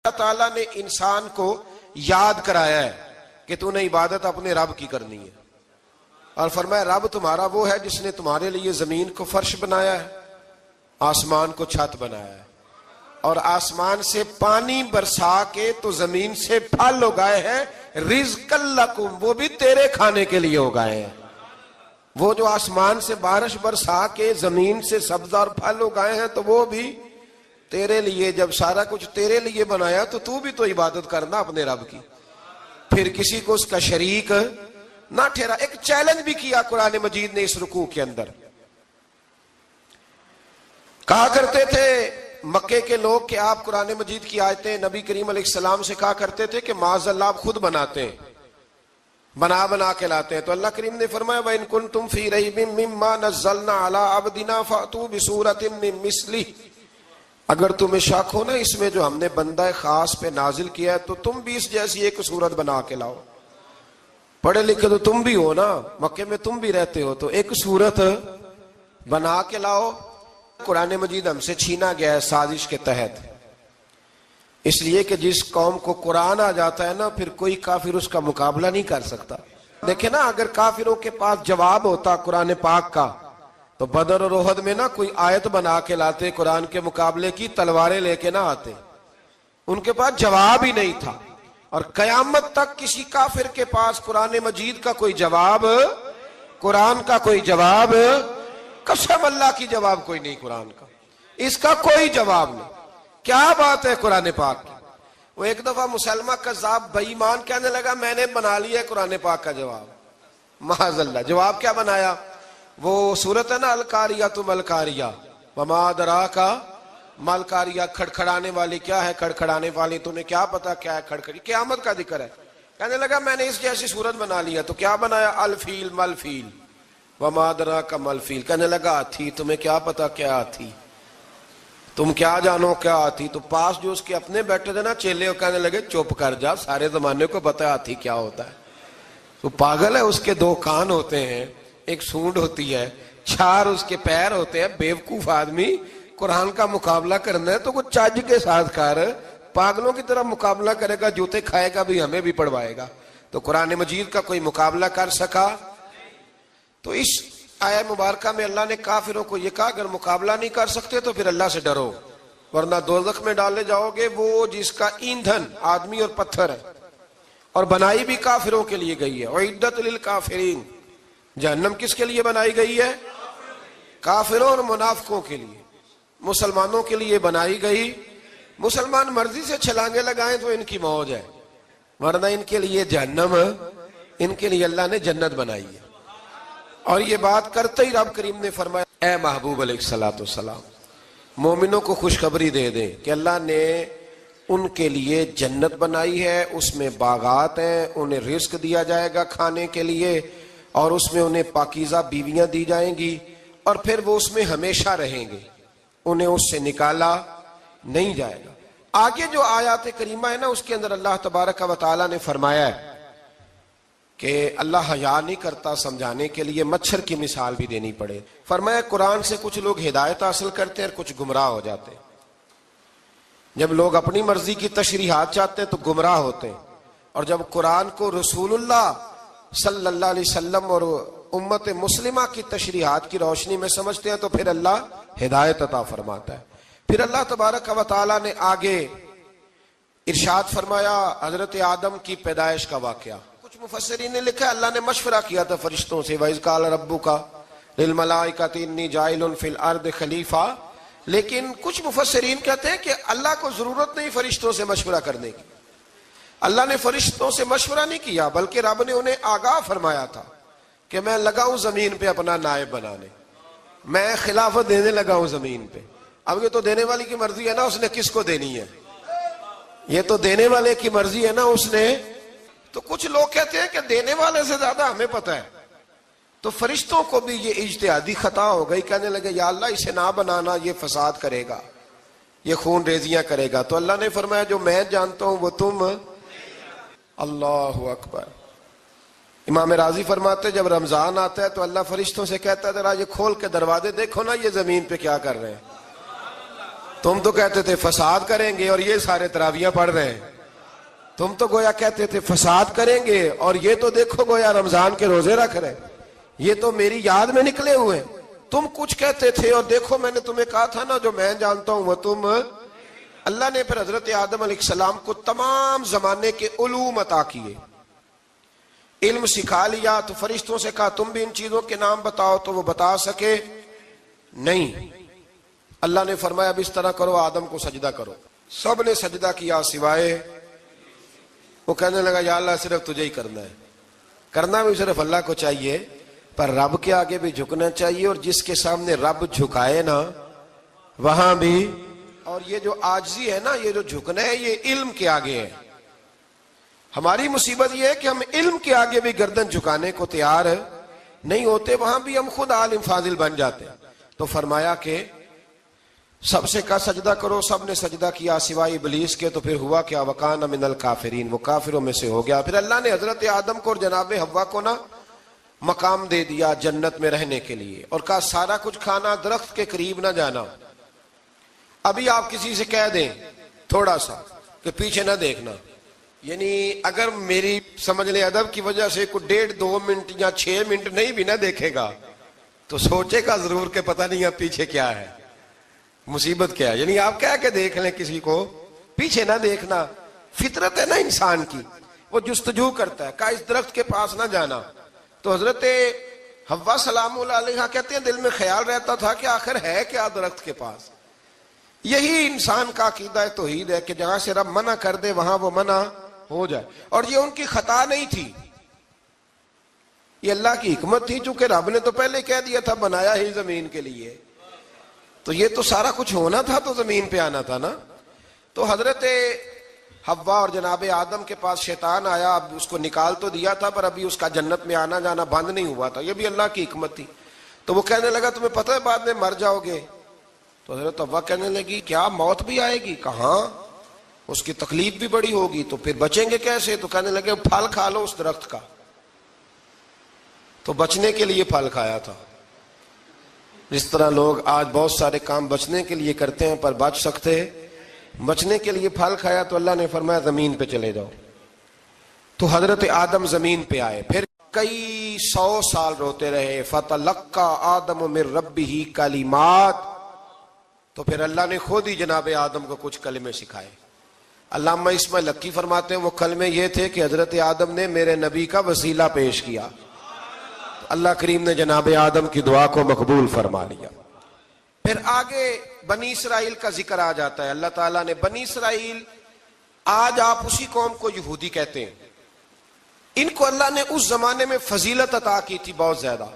اللہ تعالیٰ نے انسان کو یاد کرایا ہے کہ تو نے عبادت اپنے رب کی کرنی ہے، اور فرمایا رب تمہارا وہ ہے جس نے تمہارے لیے زمین کو فرش بنایا ہے، آسمان کو چھت بنایا ہے، اور آسمان سے پانی برسا کے تو زمین سے پھل اگائے ہیں، رزق لکم، وہ بھی تیرے کھانے کے لیے اگائے ہیں۔ وہ جو آسمان سے بارش برسا کے زمین سے سبز اور پھل اگائے ہیں تو وہ بھی تیرے لیے۔ جب سارا کچھ تیرے لیے بنایا تو بھی تو عبادت کرنا اپنے رب کی، پھر کسی کو اس کا شریک نہ ٹھہرا۔ ایک چیلنج بھی کیا قرآن مجید نے اس رکوع کے اندر۔ کہا کرتے تھے مکے کے لوگ کہ آپ قرآن مجید کی آیتیں نبی کریم علیہ السلام سے کہا کرتے تھے کہ معاذ اللہ آپ خود بناتے ہیں، بنا کے لاتے ہیں۔ تو اللہ کریم نے فرمایا وَإِن كُنتُمْ فِي رَيْبٍ مِّمَّا نَزَّلْنَا عَلَىٰ عَبْدِنَا فَأْتُوا بِسُورَةٍ مِّن مِّثْلِهِ، اگر تمہیں شک ہو نا اس میں جو ہم نے بندہ خاص پہ نازل کیا ہے تو تم بھی اس جیسی ایک صورت بنا کے لاؤ۔ پڑھے لکھے تو تم بھی ہو نا، مکے میں تم بھی رہتے ہو، تو ایک صورت بنا کے لاؤ۔ قرآن مجید ہم سے چھینا گیا ہے سازش کے تحت، اس لیے کہ جس قوم کو قرآن آ جاتا ہے نا پھر کوئی کافر اس کا مقابلہ نہیں کر سکتا۔ دیکھیں نا، اگر کافروں کے پاس جواب ہوتا قرآن پاک کا تو بدر اور احد میں نا کوئی آیت بنا کے لاتے، قرآن کے مقابلے کی تلواریں لے کے نہ آتے، ان کے پاس جواب ہی نہیں تھا۔ اور قیامت تک کسی کافر کے پاس قرآن مجید کا کوئی جواب، قرآن کا کوئی جواب، قسم اللہ کی جواب کوئی نہیں، قرآن کا اس کا کوئی جواب نہیں۔ کیا بات ہے قرآن پاک کی۔ وہ ایک دفعہ مسلمہ کذاب بے ایمان کہنے لگا میں نے بنا لیا ہے قرآن پاک کا جواب، معاذ اللہ۔ جواب کیا بنایا؟ وہ صورت ہے نا القاریۃ ما القاریۃ وما ادراک ما القاریۃ، کھڑکھڑانے والی کیا ہے، کھڑکھڑانے والی تمہیں کیا پتا کیا ہے کھڑکھڑی، قیامت کا ذکر ہے۔ کہنے لگا میں نے اس جیسی صورت بنا لیا، تو کیا بنایا؟ الفیل ملفیل وما ادراک ما الفیل۔ کہنے لگا ہاتھی، تمہیں کیا پتا کیا ہاتھی، تم کیا جانو کیا ہاتھی۔ تو پاس جو اس کے اپنے بیٹھے تھے نا چیلے، کہنے لگے چپ کر جا، سارے زمانے کو پتا ہے ہاتھی کیا ہوتا ہے۔ تو پاگل ہے، اس کے دو کان ہوتے ہیں، ایک سونڈ ہوتی ہے، چار اس کے پیر ہوتے ہیں۔ بیوقوف آدمی قرآن کا مقابلہ کرنا ہے تو کچھ چج کے ساتھ کر، پاگلوں کی طرح مقابلہ کرے گا، جوتے کھائے گا بھی، ہمیں بھی پڑھوائے گا۔ تو قرآن مجید کا کوئی مقابلہ کر سکا؟ تو اس آیہ مبارکہ میں اللہ نے کافروں کو یہ کہا اگر مقابلہ نہیں کر سکتے تو پھر اللہ سے ڈرو، ورنہ دوزخ میں ڈالے جاؤ گے، وہ جس کا ایندھن آدمی اور پتھر ہے، اور بنائی بھی کافروں کے لیے گئی ہے۔ اعدت للکافرین، جہنم کس کے لیے بنائی گئی ہے؟ کافروں اور منافقوں کے لیے۔ مسلمانوں کے لیے بنائی گئی، مسلمان مرضی سے چھلانگے لگائیں تو ان کی موج ہے، ورنہ ان کے لیے جہنم، ان کے لیے اللہ نے جنت بنائی ہے۔ اور یہ بات کرتے ہی رب کریم نے فرمایا اے محبوب علیہ السلام مومنوں کو خوشخبری دے دیں کہ اللہ نے ان کے لیے جنت بنائی ہے، اس میں باغات ہیں، انہیں رزق دیا جائے گا کھانے کے لیے، اور اس میں انہیں پاکیزہ بیویاں دی جائیں گی، اور پھر وہ اس میں ہمیشہ رہیں گے، انہیں اس سے نکالا نہیں جائے گا۔ آگے جو آیات کریمہ ہے نا اس کے اندر اللہ تبارک و تعالیٰ نے فرمایا ہے کہ اللہ حیا نہیں کرتا سمجھانے کے لیے، مچھر کی مثال بھی دینی پڑے۔ فرمایا قرآن سے کچھ لوگ ہدایت حاصل کرتے ہیں اور کچھ گمراہ ہو جاتے ہیں۔ جب لوگ اپنی مرضی کی تشریحات چاہتے ہیں تو گمراہ ہوتے ہیں، اور جب قرآن کو رسول اللہ صلی اللہ علیہ وسلم اور امت مسلمہ کی تشریحات کی روشنی میں سمجھتے ہیں تو پھر اللہ ہدایت عطا فرماتا ہے۔ پھر اللہ تبارک و تعالیٰ نے آگے ارشاد فرمایا حضرت آدم کی پیدائش کا واقعہ۔ کچھ مفسرین نے لکھا اللہ نے مشورہ کیا تھا فرشتوں سے، وَإِذْ قَالَ رَبُّكَ لِلْمَلَائِكَةِ إِنِّي جَاعِلٌ فِي الْأَرْضِ خَلِيفَةً، لیکن کچھ مفسرین کہتے ہیں کہ اللہ کو ضرورت نہیں فرشتوں سے مشورہ کرنے کی، اللہ نے فرشتوں سے مشورہ نہیں کیا، بلکہ رب نے انہیں آگاہ فرمایا تھا کہ میں لگا ہوں زمین پہ اپنا نائب بنانے، میں خلافت دینے لگا ہوں زمین پہ۔ اب یہ تو دینے والی کی مرضی ہے نا اس نے کس کو دینی ہے، یہ تو دینے والے کی مرضی ہے نا اس نے۔ تو کچھ لوگ کہتے ہیں کہ دینے والے سے زیادہ ہمیں پتہ ہے، تو فرشتوں کو بھی یہ اجتہادی خطا ہو گئی، کہنے لگے یا اللہ اسے نہ بنانا، یہ فساد کرے گا، یہ خون ریزیاں کرے گا۔ تو اللہ نے فرمایا جو میں جانتا ہوں وہ تم، اللہ اکبر۔ امام راضی فرماتے جب رمضان آتا ہے تو اللہ فرشتوں سے کہتا ہے ذرا یہ کھول کے دروازے دیکھو نا یہ زمین پہ کیا کر رہے ہیں، تم تو کہتے تھے فساد کریں گے اور یہ سارے تراویحاں پڑھ رہے ہیں. تم تو گویا کہتے تھے فساد کریں گے اور یہ تو دیکھو گویا رمضان کے روزے رکھ رہے ہیں. یہ تو میری یاد میں نکلے ہوئے ہیں. تم کچھ کہتے تھے اور دیکھو میں نے تمہیں کہا تھا نا جو میں جانتا ہوں وہ تم. اللہ نے پھر حضرت آدم علیہ السلام کو تمام زمانے کے علوم عطا کیے, علم سکھا لیا. تو فرشتوں سے کہا تم بھی ان چیزوں کے نام بتاؤ, تو وہ بتا سکے نہیں. اللہ نے فرمایا اب اس طرح کرو, آدم کو سجدہ کرو. سب نے سجدہ کیا سوائے, وہ کہنے لگا یا اللہ صرف تجھے ہی کرنا ہے. کرنا بھی صرف اللہ کو چاہیے, پر رب کے آگے بھی جھکنا چاہیے, اور جس کے سامنے رب جھکائے نا وہاں بھی. اور یہ جو عاجزی ہے نا, یہ جو جھکنا ہے, یہ علم کے آگے ہے. ہماری مصیبت یہ ہے کہ ہم علم کے آگے بھی گردن جھکانے کو تیار نہیں ہوتے, وہاں بھی ہم خود عالم فاضل بن جاتے. تو فرمایا کہ سب سے کہا سجدہ کرو, سب نے سجدہ کیا سوائے ابلیس کے. تو پھر ہوا کیا, وکان من الکافرین, وہ کافروں میں سے ہو گیا. پھر اللہ نے حضرت آدم کو اور جناب حوا کو نا مقام دے دیا جنت میں رہنے کے لیے, اور کہا سارا کچھ کھانا, درخت کے قریب نہ جانا. ابھی آپ کسی سے کہہ دیں تھوڑا سا کہ پیچھے نہ دیکھنا, یعنی اگر میری سمجھ لیں ادب کی وجہ سے کوئی 1.5-2 منٹ یا 6 منٹ نہیں بھی نہ دیکھے گا تو سوچے گا ضرور کہ پتہ نہیں اب پیچھے کیا ہے, مصیبت کیا ہے. یعنی آپ کہہ کے دیکھ لیں کسی کو, پیچھے نہ دیکھنا. فطرت ہے نا انسان کی, وہ جستجو کرتا ہے. کہا اس درخت کے پاس نہ جانا. تو حضرت حوا سلام اللہ علیہ کہتے ہیں دل میں خیال رہتا تھا کہ آخر ہے کیا درخت کے پاس. یہی انسان کا عقیدہ توحید ہے کہ جہاں سے رب منع کر دے وہاں وہ منع ہو جائے. اور یہ ان کی خطا نہیں تھی, یہ اللہ کی حکمت تھی, چونکہ رب نے تو پہلے کہہ دیا تھا بنایا ہی زمین کے لیے, تو یہ تو سارا کچھ ہونا تھا تو زمین پہ آنا تھا نا. تو حضرت حوا اور جناب آدم کے پاس شیطان آیا, اب اس کو نکال تو دیا تھا پر ابھی اس کا جنت میں آنا جانا بند نہیں ہوا تھا, یہ بھی اللہ کی حکمت تھی. تو وہ کہنے لگا تمہیں پتہ ہے بعد میں مر جاؤ گے. تو حضرت حوا کہنے لگی کیا موت بھی آئے گی؟ کہاں, اس کی تکلیف بھی بڑی ہوگی, تو پھر بچیں گے کیسے؟ تو کہنے لگے پھل کھا لو اس درخت کا. تو بچنے کے لیے پھل کھایا تھا. جس طرح لوگ آج بہت سارے کام بچنے کے لیے کرتے ہیں پر بچ سکتے, بچنے کے لیے پھل کھایا. تو اللہ نے فرمایا زمین پہ چلے جاؤ. تو حضرت آدم زمین پہ آئے, پھر کئی 100 سال روتے رہے. فَتَلَقَّى آدَمُ مِن رَبِّهِ کَلِمَاتٍ, تو پھر اللہ نے خود ہی جناب آدم کو کچھ کلمے سکھائے. علامہ اسماعیل لکی فرماتے ہیں وہ کلمے یہ تھے کہ حضرت آدم نے میرے نبی کا وسیلہ پیش کیا, اللہ کریم نے جناب آدم کی دعا کو مقبول فرما لیا. پھر آگے بنی اسرائیل کا ذکر آ جاتا ہے. اللہ تعالیٰ نے بنی اسرائیل, آج آپ اسی قوم کو یہودی کہتے ہیں, ان کو اللہ نے اس زمانے میں فضیلت عطا کی تھی بہت زیادہ.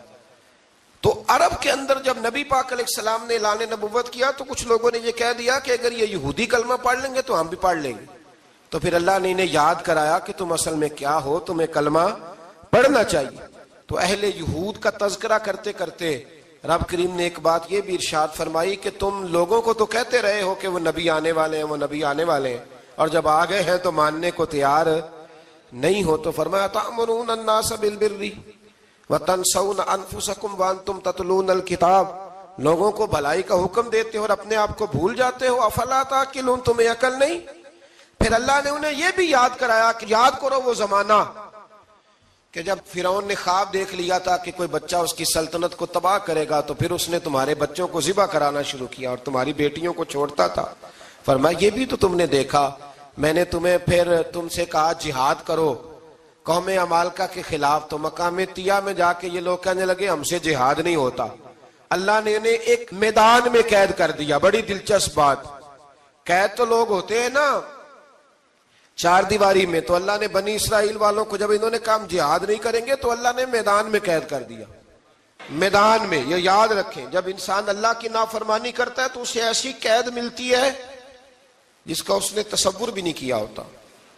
تو عرب کے اندر جب نبی پاک علیہ السلام نے اعلان نبوت کیا تو کچھ لوگوں نے یہ کہہ دیا کہ اگر یہ یہودی کلمہ پڑھ لیں گے تو ہم بھی پڑھ لیں گے. تو پھر اللہ نے انہیں یاد کرایا کہ تم اصل میں کیا ہو, تمہیں کلمہ پڑھنا چاہیے. تو اہل یہود کا تذکرہ کرتے کرتے رب کریم نے ایک بات یہ بھی ارشاد فرمائی کہ تم لوگوں کو تو کہتے رہے ہو کہ وہ نبی آنے والے ہیں, وہ نبی آنے والے ہیں, اور جب آ گئے ہیں تو ماننے کو تیار نہیں ہو. تو فرمایا تأمرون الناس بالبر وَتَنْسَوْنَ أَنفُسَكُمْ وَأَنْتُمْ تَتْلُونَ الْكِتَابَ, لوگوں کو بھلائی کا حکم دیتے ہو اور اپنے آپ کو بھول جاتے ہو. افلا تعقلون, تمہیں عقل نہیں؟ پھر اللہ نے انہیں یہ بھی یاد کرایا کہ یاد کرو وہ زمانہ کہ جب فرعون نے خواب دیکھ لیا تھا کہ کوئی بچہ اس کی سلطنت کو تباہ کرے گا, تو پھر اس نے تمہارے بچوں کو ذبح کرانا شروع کیا اور تمہاری بیٹیوں کو چھوڑتا تھا. فرمایا یہ بھی تو تم نے دیکھا, میں نے تمہیں پھر تم سے کہا جہاد کرو قوم عمالقہ کے خلاف, تو مقام طیہ میں جا کے یہ لوگ کہنے لگے ہم سے جہاد نہیں ہوتا. اللہ نے انہیں ایک میدان میں قید کر دیا. بڑی دلچسپ بات, قید تو لوگ ہوتے ہیں نا 4 دیواری میں, تو اللہ نے بنی اسرائیل والوں کو جب انہوں نے کہا جہاد نہیں کریں گے تو اللہ نے میدان میں قید کر دیا. میدان میں, یہ یاد رکھیں, جب انسان اللہ کی نافرمانی کرتا ہے تو اسے ایسی قید ملتی ہے جس کا اس نے تصور بھی نہیں کیا ہوتا.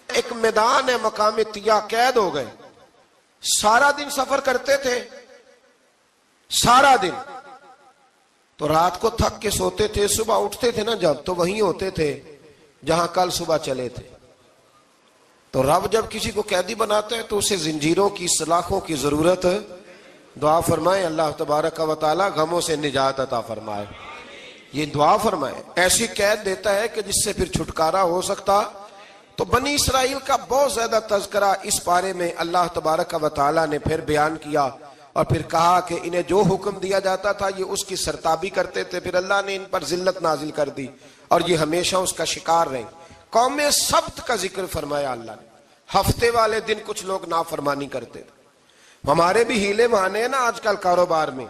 ایک میدان ہے مقام طیہ, قید ہو گئے, سارا دن سفر کرتے تھے, سارا دن. تو رات کو تھک کے سوتے تھے, صبح اٹھتے تھے نا جب, تو وہیں ہوتے تھے جہاں کل صبح چلے تھے. تو رب جب کسی کو قیدی بناتا ہے تو اسے زنجیروں کی, سلاخوں کی ضرورت, دعا فرمائیں اللہ تبارک و تعالی غموں سے نجات عطا فرمائے. یہ دعا فرمائے، ایسی قید دیتا ہے کہ جس سے پھر چھٹکارا ہو سکتا۔ تو بنی اسرائیل کا بہت زیادہ تذکرہ اس پارے میں اللہ تبارک و تعالیٰ نے پھر بیان کیا، اور پھر کہا کہ انہیں جو حکم دیا جاتا تھا یہ اس کی سرتابی کرتے تھے، پھر اللہ نے ان پر ذلت نازل کر دی اور یہ ہمیشہ اس کا شکار رہے۔ قوم سبت کا ذکر فرمایا اللہ نے، ہفتے والے دن کچھ لوگ نافرمانی کرتے تھے۔ ہمارے بھی ہیلے بہانے ہیں نا آج کل کاروبار میں،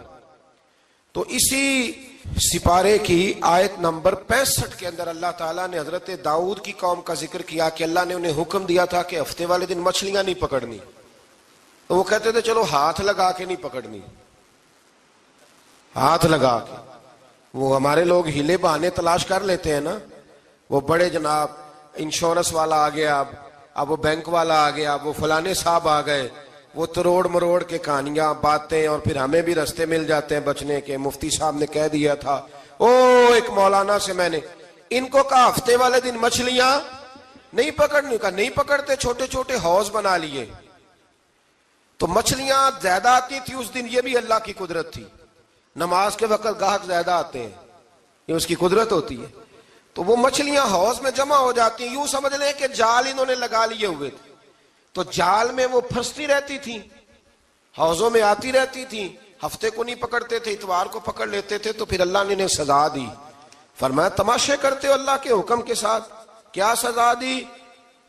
تو اسی سپارے کی آیت نمبر 65 کے اندر اللہ تعالیٰ نے حضرت داؤد کی قوم کا ذکر کیا کہ اللہ نے انہیں حکم دیا تھا کہ ہفتے والے دن مچھلیاں نہیں پکڑنی، تو وہ کہتے تھے چلو ہاتھ لگا کے نہیں پکڑنی، ہاتھ لگا کے۔ وہ ہمارے لوگ ہیلے بہانے تلاش کر لیتے ہیں نا، وہ بڑے جناب انشورنس والا آ گیا، اب وہ بینک والا آ گیا، وہ فلانے صاحب آ گئے، وہ تروڑ مروڑ کے کہانیاں باتیں، اور پھر ہمیں بھی رستے مل جاتے ہیں بچنے کے۔ مفتی صاحب نے کہہ دیا تھا، ایک مولانا سے میں نے ان کو کہا ہفتے والے دن مچھلیاں نہیں پکڑنی، کہا نہیں پکڑتے، چھوٹے چھوٹے حوض بنا لیے۔ تو مچھلیاں زیادہ آتی تھی اس دن، یہ بھی اللہ کی قدرت تھی۔ نماز کے وقت گاہک زیادہ آتے ہیں، یہ اس کی قدرت ہوتی ہے۔ تو وہ مچھلیاں حوض میں جمع ہو جاتی ہیں، یوں سمجھ لیں کہ جال انہوں نے لگا لیے ہوئے تھے، تو جال میں وہ پھنستی رہتی تھی، حوضوں میں آتی رہتی تھی۔ ہفتے کو نہیں پکڑتے تھے، اتوار کو پکڑ لیتے تھے، تو پھر اللہ نے انہیں سزا دی۔ فرمایا تماشے کرتے ہو اللہ کے حکم کے ساتھ، کیا سزا دی؟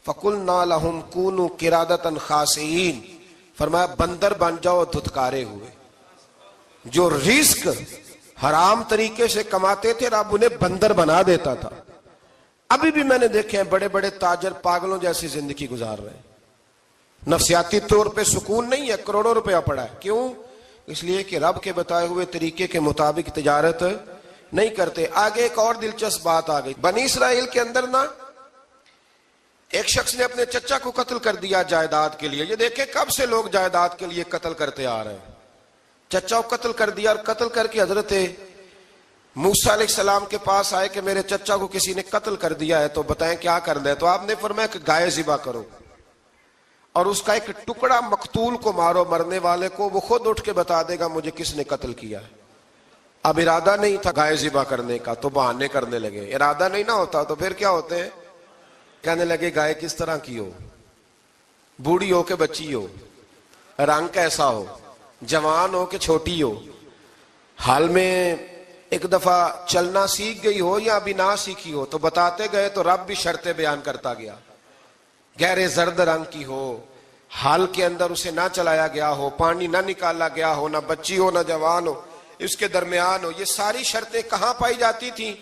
فَقُلْنَا لَهُمْ كُونُوا قِرَادَةً خَاسِئِينَ، فرمایا بندر بن جاؤ دھتکارے ہوئے۔ جو رزق حرام طریقے سے کماتے تھے رب انہیں بندر بنا دیتا تھا۔ ابھی بھی میں نے دیکھے ہیں بڑے بڑے تاجر پاگلوں جیسی زندگی گزار رہے ہیں، نفسیاتی طور پہ سکون نہیں ہے، کروڑوں روپیہ پڑا ہے۔ کیوں؟ اس لیے کہ رب کے بتائے ہوئے طریقے کے مطابق تجارت نہیں کرتے۔ آگے ایک اور دلچسپ بات آ گئی، بنی اسرائیل کے اندر نا ایک شخص نے اپنے چچا کو قتل کر دیا جائیداد کے لیے۔ یہ دیکھیں کب سے لوگ جائیداد کے لیے قتل کرتے آ رہے ہیں۔ چچا کو قتل کر دیا، اور قتل کر کے حضرت موسیٰ علیہ السلام کے پاس آئے کہ میرے چچا کو کسی نے قتل کر دیا ہے، تو بتائیں کیا کرنا ہے؟ تو آپ نے فرمایا کہ گائے ذبح کرو، اور اس کا ایک ٹکڑا مقتول کو مارو، مرنے والے کو، وہ خود اٹھ کے بتا دے گا مجھے کس نے قتل کیا ہے۔ اب ارادہ نہیں تھا گائے ذبح کرنے کا، تو بہانے کرنے لگے۔ ارادہ نہیں نہ ہوتا تو پھر کیا ہوتے ہیں؟ کہنے لگے گائے کس طرح کی ہو، بوڑھی ہو کہ بچی ہو، رنگ کیسا ہو، جوان ہو کہ چھوٹی ہو، حال میں ایک دفعہ چلنا سیکھ گئی ہو یا ابھی نہ سیکھی ہو۔ تو بتاتے گئے تو رب بھی شرطیں بیان کرتا گیا، گہرے زرد رنگ کی ہو، حال کے اندر اسے نہ چلایا گیا ہو، پانی نہ نکالا گیا ہو، نہ بچی ہو نہ جوان ہو، اس کے درمیان ہو۔ یہ ساری شرطیں کہاں پائی جاتی تھیں؟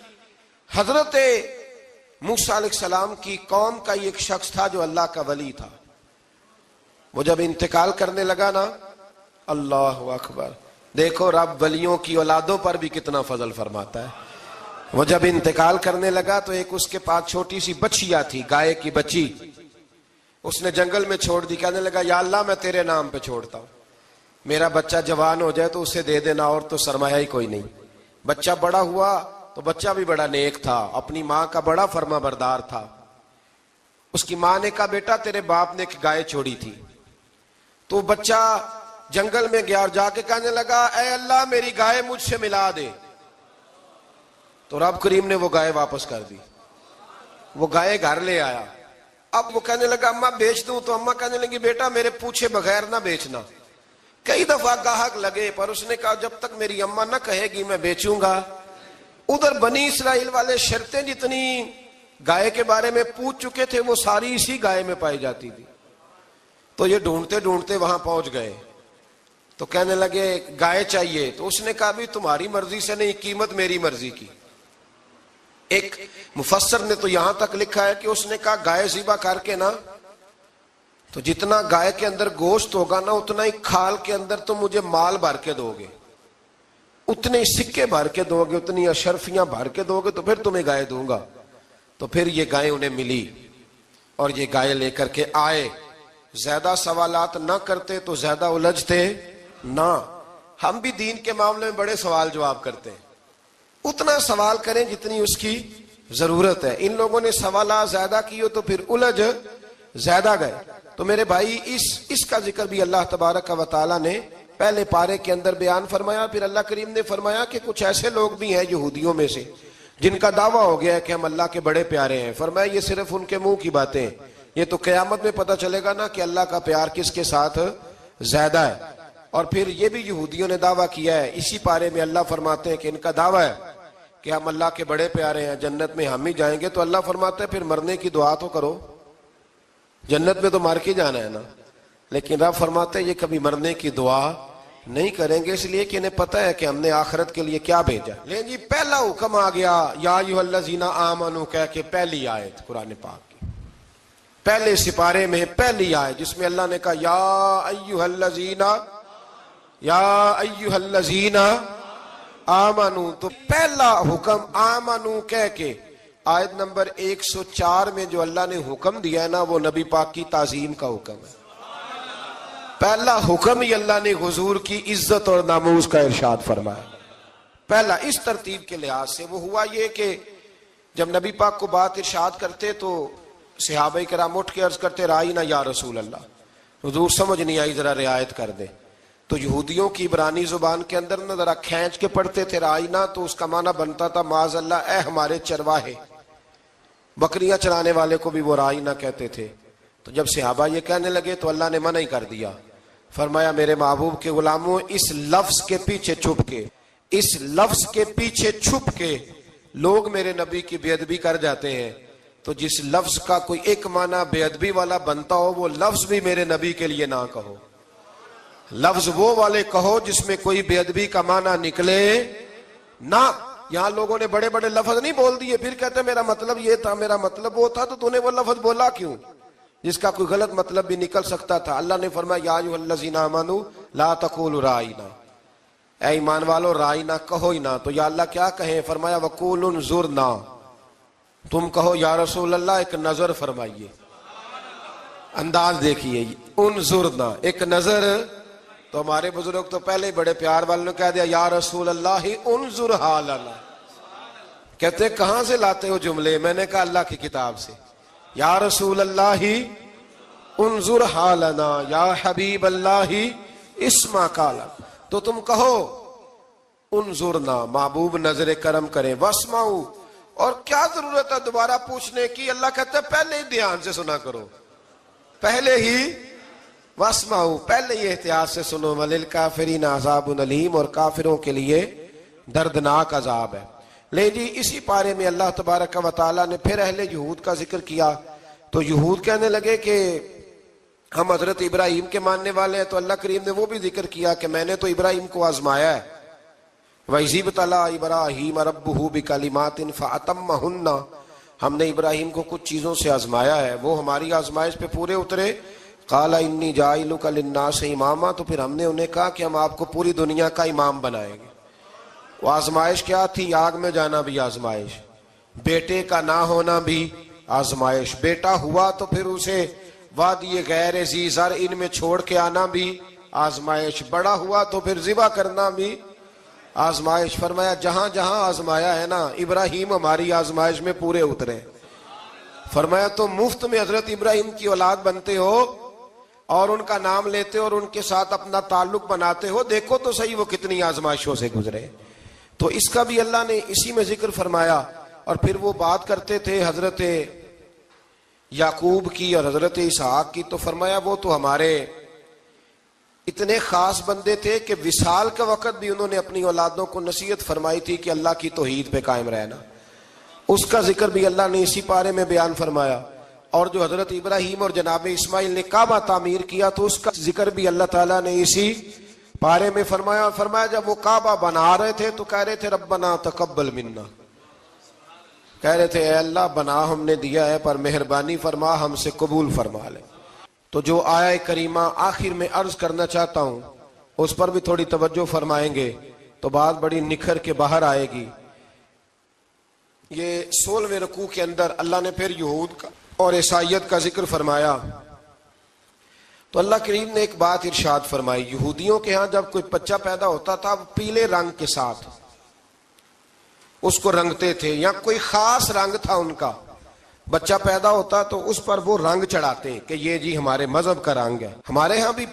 حضرت موسیٰ علیہ السلام کی قوم کا ایک شخص تھا جو اللہ کا ولی تھا۔ وہ جب انتقال کرنے لگا نا، اللہ اکبر، دیکھو رب ولیوں کی اولادوں پر بھی کتنا فضل فرماتا ہے۔ وہ جب انتقال کرنے لگا تو ایک اس کے پاس چھوٹی سی بچیا تھی، گائے کی بچی، اس نے جنگل میں چھوڑ دی۔ کہنے لگا یا اللہ میں تیرے نام پہ چھوڑتا ہوں، میرا بچہ جوان ہو جائے تو اسے دے دینا، اور تو سرمایہ ہی کوئی نہیں۔ بچہ بڑا ہوا تو بچہ بھی بڑا نیک تھا، اپنی ماں کا بڑا فرما بردار تھا۔ اس کی ماں نے کہا بیٹا تیرے باپ نے ایک گائے چھوڑی تھی۔ تو بچہ جنگل میں گیا اور جا کے کہنے لگا اے اللہ میری گائے مجھ سے ملا دے۔ تو رب کریم نے وہ گائے واپس کر دی، وہ گائے گھر لے آیا۔ اب وہ کہنے لگا اماں بیچ دوں، تو اماں کہنے لگی بیٹا میرے پوچھے بغیر نہ بیچنا۔ کئی دفعہ گاہک لگے پر اس نے کہا جب تک میری اماں نہ کہے گی میں بیچوں گا۔ ادھر بنی اسرائیل والے شرطیں جتنی گائے کے بارے میں پوچھ چکے تھے وہ ساری اسی گائے میں پائی جاتی تھی۔ تو یہ ڈھونڈتے ڈھونڈتے وہاں پہنچ گئے، تو کہنے لگے گائے چاہیے۔ تو اس نے کہا بھی تمہاری مرضی سے نہیں، قیمت میری مرضی کی۔ ایک مفسر نے تو یہاں تک لکھا ہے کہ اس نے کہا گائے ذبح کر کے نا، تو جتنا گائے کے اندر گوشت ہوگا نا اتنا ہی کھال کے اندر تم مجھے مال بھر کے دو گے، اتنے ہی سکے بھر کے دو گے، اتنی اشرفیاں بھر کے دو گے، تو پھر تمہیں گائے دوں گا۔ تو پھر یہ گائے انہیں ملی اور یہ گائے لے کر کے آئے۔ زیادہ سوالات نہ کرتے تو زیادہ الجھتے نہ۔ ہم بھی دین کے معاملے میں بڑے سوال جواب کرتے ہیں، اتنا سوال کریں جتنی اس کی ضرورت ہے۔ ان لوگوں نے سوالات زیادہ کیے تو پھر الجھ زیادہ گئے۔ تو میرے بھائی اس کا ذکر بھی اللہ تبارک و تعالیٰ نے پہلے پارے کے اندر بیان فرمایا. پھر اللہ کریم نے فرمایا کہ کچھ ایسے لوگ بھی ہیں یہودیوں میں سے جن کا دعویٰ ہو گیا ہے کہ ہم اللہ کے بڑے پیارے ہیں. فرمایا یہ صرف ان کے منہ کی باتیں ہیں, یہ تو قیامت میں پتہ چلے گا نا کہ اللہ کا پیار کس کے ساتھ زیادہ ہے. اور پھر یہ بھی یہودیوں نے دعویٰ کیا ہے, اسی پارے میں اللہ فرماتے ہیں کہ ان کا دعویٰ ہے کہ ہم اللہ کے بڑے پیارے ہیں, جنت میں ہم ہی جائیں گے. تو اللہ فرماتے ہیں پھر مرنے کی دعا تو کرو, جنت میں تو مر کے جانا ہے نا. لیکن رب فرماتے ہیں یہ کبھی مرنے کی دعا نہیں کریں گے, اس لیے کہ انہیں پتہ ہے کہ ہم نے آخرت کے لیے کیا بھیجا. لیکن جی پہلا حکم آ گیا یا ایھا الذین آمنوا کہہ کے, پہلی آیت قرآن پاک کی پہلے سپارے میں پہلی آیت جس میں اللہ نے کہا یا ایھا الذین آمنوا. تو پہلا حکم آمنوا کہہ کے آیت نمبر 104 میں جو اللہ نے حکم دیا ہے نا, وہ نبی پاک کی تعظیم کا حکم ہے. پہلا حکم ہی اللہ نے حضور کی عزت اور ناموس کا ارشاد فرمایا. پہلا اس ترتیب کے لحاظ سے وہ ہوا یہ کہ جب نبی پاک کو بات ارشاد کرتے تو صحابہ کرام اٹھ کے عرض کرتے رائینا یا رسول اللہ, حضور سمجھ نہیں آئی ذرا رعایت کر دے. تو یہودیوں کی عبرانی زبان کے اندر نہ ذرا کھینچ کے پڑھتے تھے رائینا, تو اس کا معنی بنتا تھا معاذ اللہ اے ہمارے چرواہے. بکریاں چرانے والے کو بھی وہ رائینا کہتے تھے. تو جب صحابہ یہ کہنے لگے تو اللہ نے منع ہی کر دیا. فرمایا میرے محبوب کے غلاموں, اس لفظ کے پیچھے چھپ کے, اس لفظ کے پیچھے چھپ کے لوگ میرے نبی کی بے ادبی کر جاتے ہیں. تو جس لفظ کا کوئی ایک معنی بے ادبی والا بنتا ہو وہ لفظ بھی میرے نبی کے لیے نہ کہو. لفظ وہ والے کہو جس میں کوئی بے ادبی کا معنی نکلے نہ. یہاں لوگوں نے بڑے بڑے لفظ نہیں بول دیے, پھر کہتے میرا مطلب یہ تھا, میرا مطلب وہ تھا. تو نے وہ لفظ بولا کیوں جس کا کوئی غلط مطلب بھی نکل سکتا تھا؟ اللہ نے فرمایا یا ایھا الذین آمنوا لا تقولوا رائینا, اے ایمان والو رائینا کہو ہی نہ. تو یا اللہ کیا کہیں؟ فرمایا وقولوا انظرنا, تم کہو یا رسول اللہ ایک نظر فرمائیے. انداز دیکھیے, انظرنا ایک نظر. تو ہمارے بزرگ تو پہلے ہی بڑے پیار والوں نے کہہ دیا یا رسول اللہ انظر حالنا. کہتے کہاں سے لاتے ہو جملے؟ میں نے کہا اللہ کی کتاب سے. یا رسول اللہ انظر حالنا یا حبیب اللہ اسمع قالا. تو تم کہو انظرنا, محبوب نظر کرم کریں, واسمعوا, اور کیا ضرورت ہے دوبارہ پوچھنے کی؟ اللہ کہتا ہے پہلے ہی دھیان سے سنا کرو, پہلے ہی واسمعوا, پہلے ہی احتیاط سے سنو. وللکافرین عذاب علیم, اور کافروں کے لیے دردناک عذاب ہے. لے جی اسی پارے میں اللہ تبارک و تعالیٰ نے پھر اہل یہود کا ذکر کیا. تو یہود کہنے لگے کہ ہم حضرت ابراہیم کے ماننے والے ہیں. تو اللہ کریم نے وہ بھی ذکر کیا کہ میں نے تو ابراہیم کو آزمایا ہے. وَإِذِ ابْتَلَىٰ إِبْرَاهِيمَ رَبُّهُ بِكَلِمَاتٍ فَأَتَمَّهُنَّ, ہم نے ابراہیم کو کچھ چیزوں سے آزمایا ہے, وہ ہماری آزمائش پہ پورے اترے. قَالَ إِنِّي جَاعِلُكَ لِلنَّاسِ إِمَامًا, تو پھر ہم نے انہیں کہا کہ ہم آپ کو پوری دنیا کا امام بنائیں گے. وہ آزمائش کیا تھی؟ آگ میں جانا بھی آزمائش, بیٹے کا نہ ہونا بھی آزمائش, بیٹا ہوا تو پھر اسے وادی غیر ذی زرع ان میں چھوڑ کے آنا بھی آزمائش, بڑا ہوا تو پھر ذبح کرنا بھی آزمائش. فرمایا جہاں جہاں آزمایا ہے نا, ابراہیم ہماری آزمائش میں پورے اترے. فرمایا تو مفت میں حضرت ابراہیم کی اولاد بنتے ہو اور ان کا نام لیتے ہو اور ان کے ساتھ اپنا تعلق بناتے ہو, دیکھو تو صحیح وہ کتنی آزمائشوں سے گزرے. تو اس کا بھی اللہ نے اسی میں ذکر فرمایا. اور پھر وہ بات کرتے تھے حضرت یعقوب کی اور حضرت اسحاق کی. تو فرمایا وہ تو ہمارے اتنے خاص بندے تھے کہ وصال کا وقت بھی انہوں نے اپنی اولادوں کو نصیحت فرمائی تھی کہ اللہ کی توحید پہ قائم رہنا. اس کا ذکر بھی اللہ نے اسی پارے میں بیان فرمایا. اور جو حضرت ابراہیم اور جناب اسماعیل نے کعبہ تعمیر کیا تو اس کا ذکر بھی اللہ تعالیٰ نے اسی پارے میں فرمایا. فرمایا جب وہ کعبہ بنا رہے تھے تو کہہ رہے تھے ربنا تقبل منا, کہہ رہے تھے اے اللہ بنا ہم نے دیا ہے پر مہربانی فرما ہم سے قبول فرما لے. تو جو آیہ کریمہ آخر میں عرض کرنا چاہتا ہوں اس پر بھی تھوڑی توجہ فرمائیں گے تو بات بڑی نکھر کے باہر آئے گی. یہ 16ویں رکوع کے اندر اللہ نے پھر یہود کا اور عیسائیت کا ذکر فرمایا. تو اللہ کریم نے ایک بات ارشاد فرمائی, یہودیوں کے ہاں جب کوئی بچہ پیدا ہوتا تھا پیلے رنگ کے ساتھ اس کو رنگتے تھے, یا کوئی خاص رنگ تھا ان کا, بچہ پیدا ہوتا تو اس پر وہ رنگ چڑھاتے کہ یہ جی ہمارے مذہب کا رنگ ہے. ہمارے ہاں بھی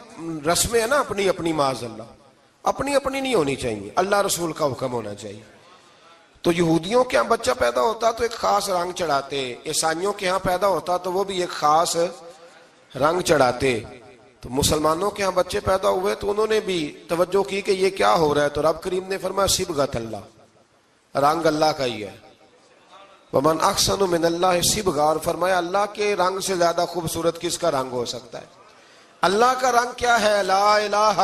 رسمیں ہیں نا اپنی اپنی معاذ اللہ. اپنی اپنی نہیں ہونی چاہیے، اللہ رسول کا حکم ہونا چاہیے۔ تو یہودیوں کے ہاں بچہ پیدا ہوتا تو ایک خاص رنگ چڑھاتے، عیسائیوں کے ہاں پیدا ہوتا تو وہ بھی ایک خاص رنگ چڑھاتے۔ تو مسلمانوں کے ہاں بچے پیدا ہوئے تو انہوں نے بھی توجہ کی کہ یہ کیا ہو رہا ہے، تو رب کریم نے فرمایا صبغۃ اللہ، رنگ اللہ کا ہی ہے۔ ومن احسن من اللہ صبغہ، اور فرمایا اللہ کے رنگ سے زیادہ خوبصورت کس کا رنگ ہو سکتا ہے؟ اللہ کا رنگ کیا ہے؟ لا الہ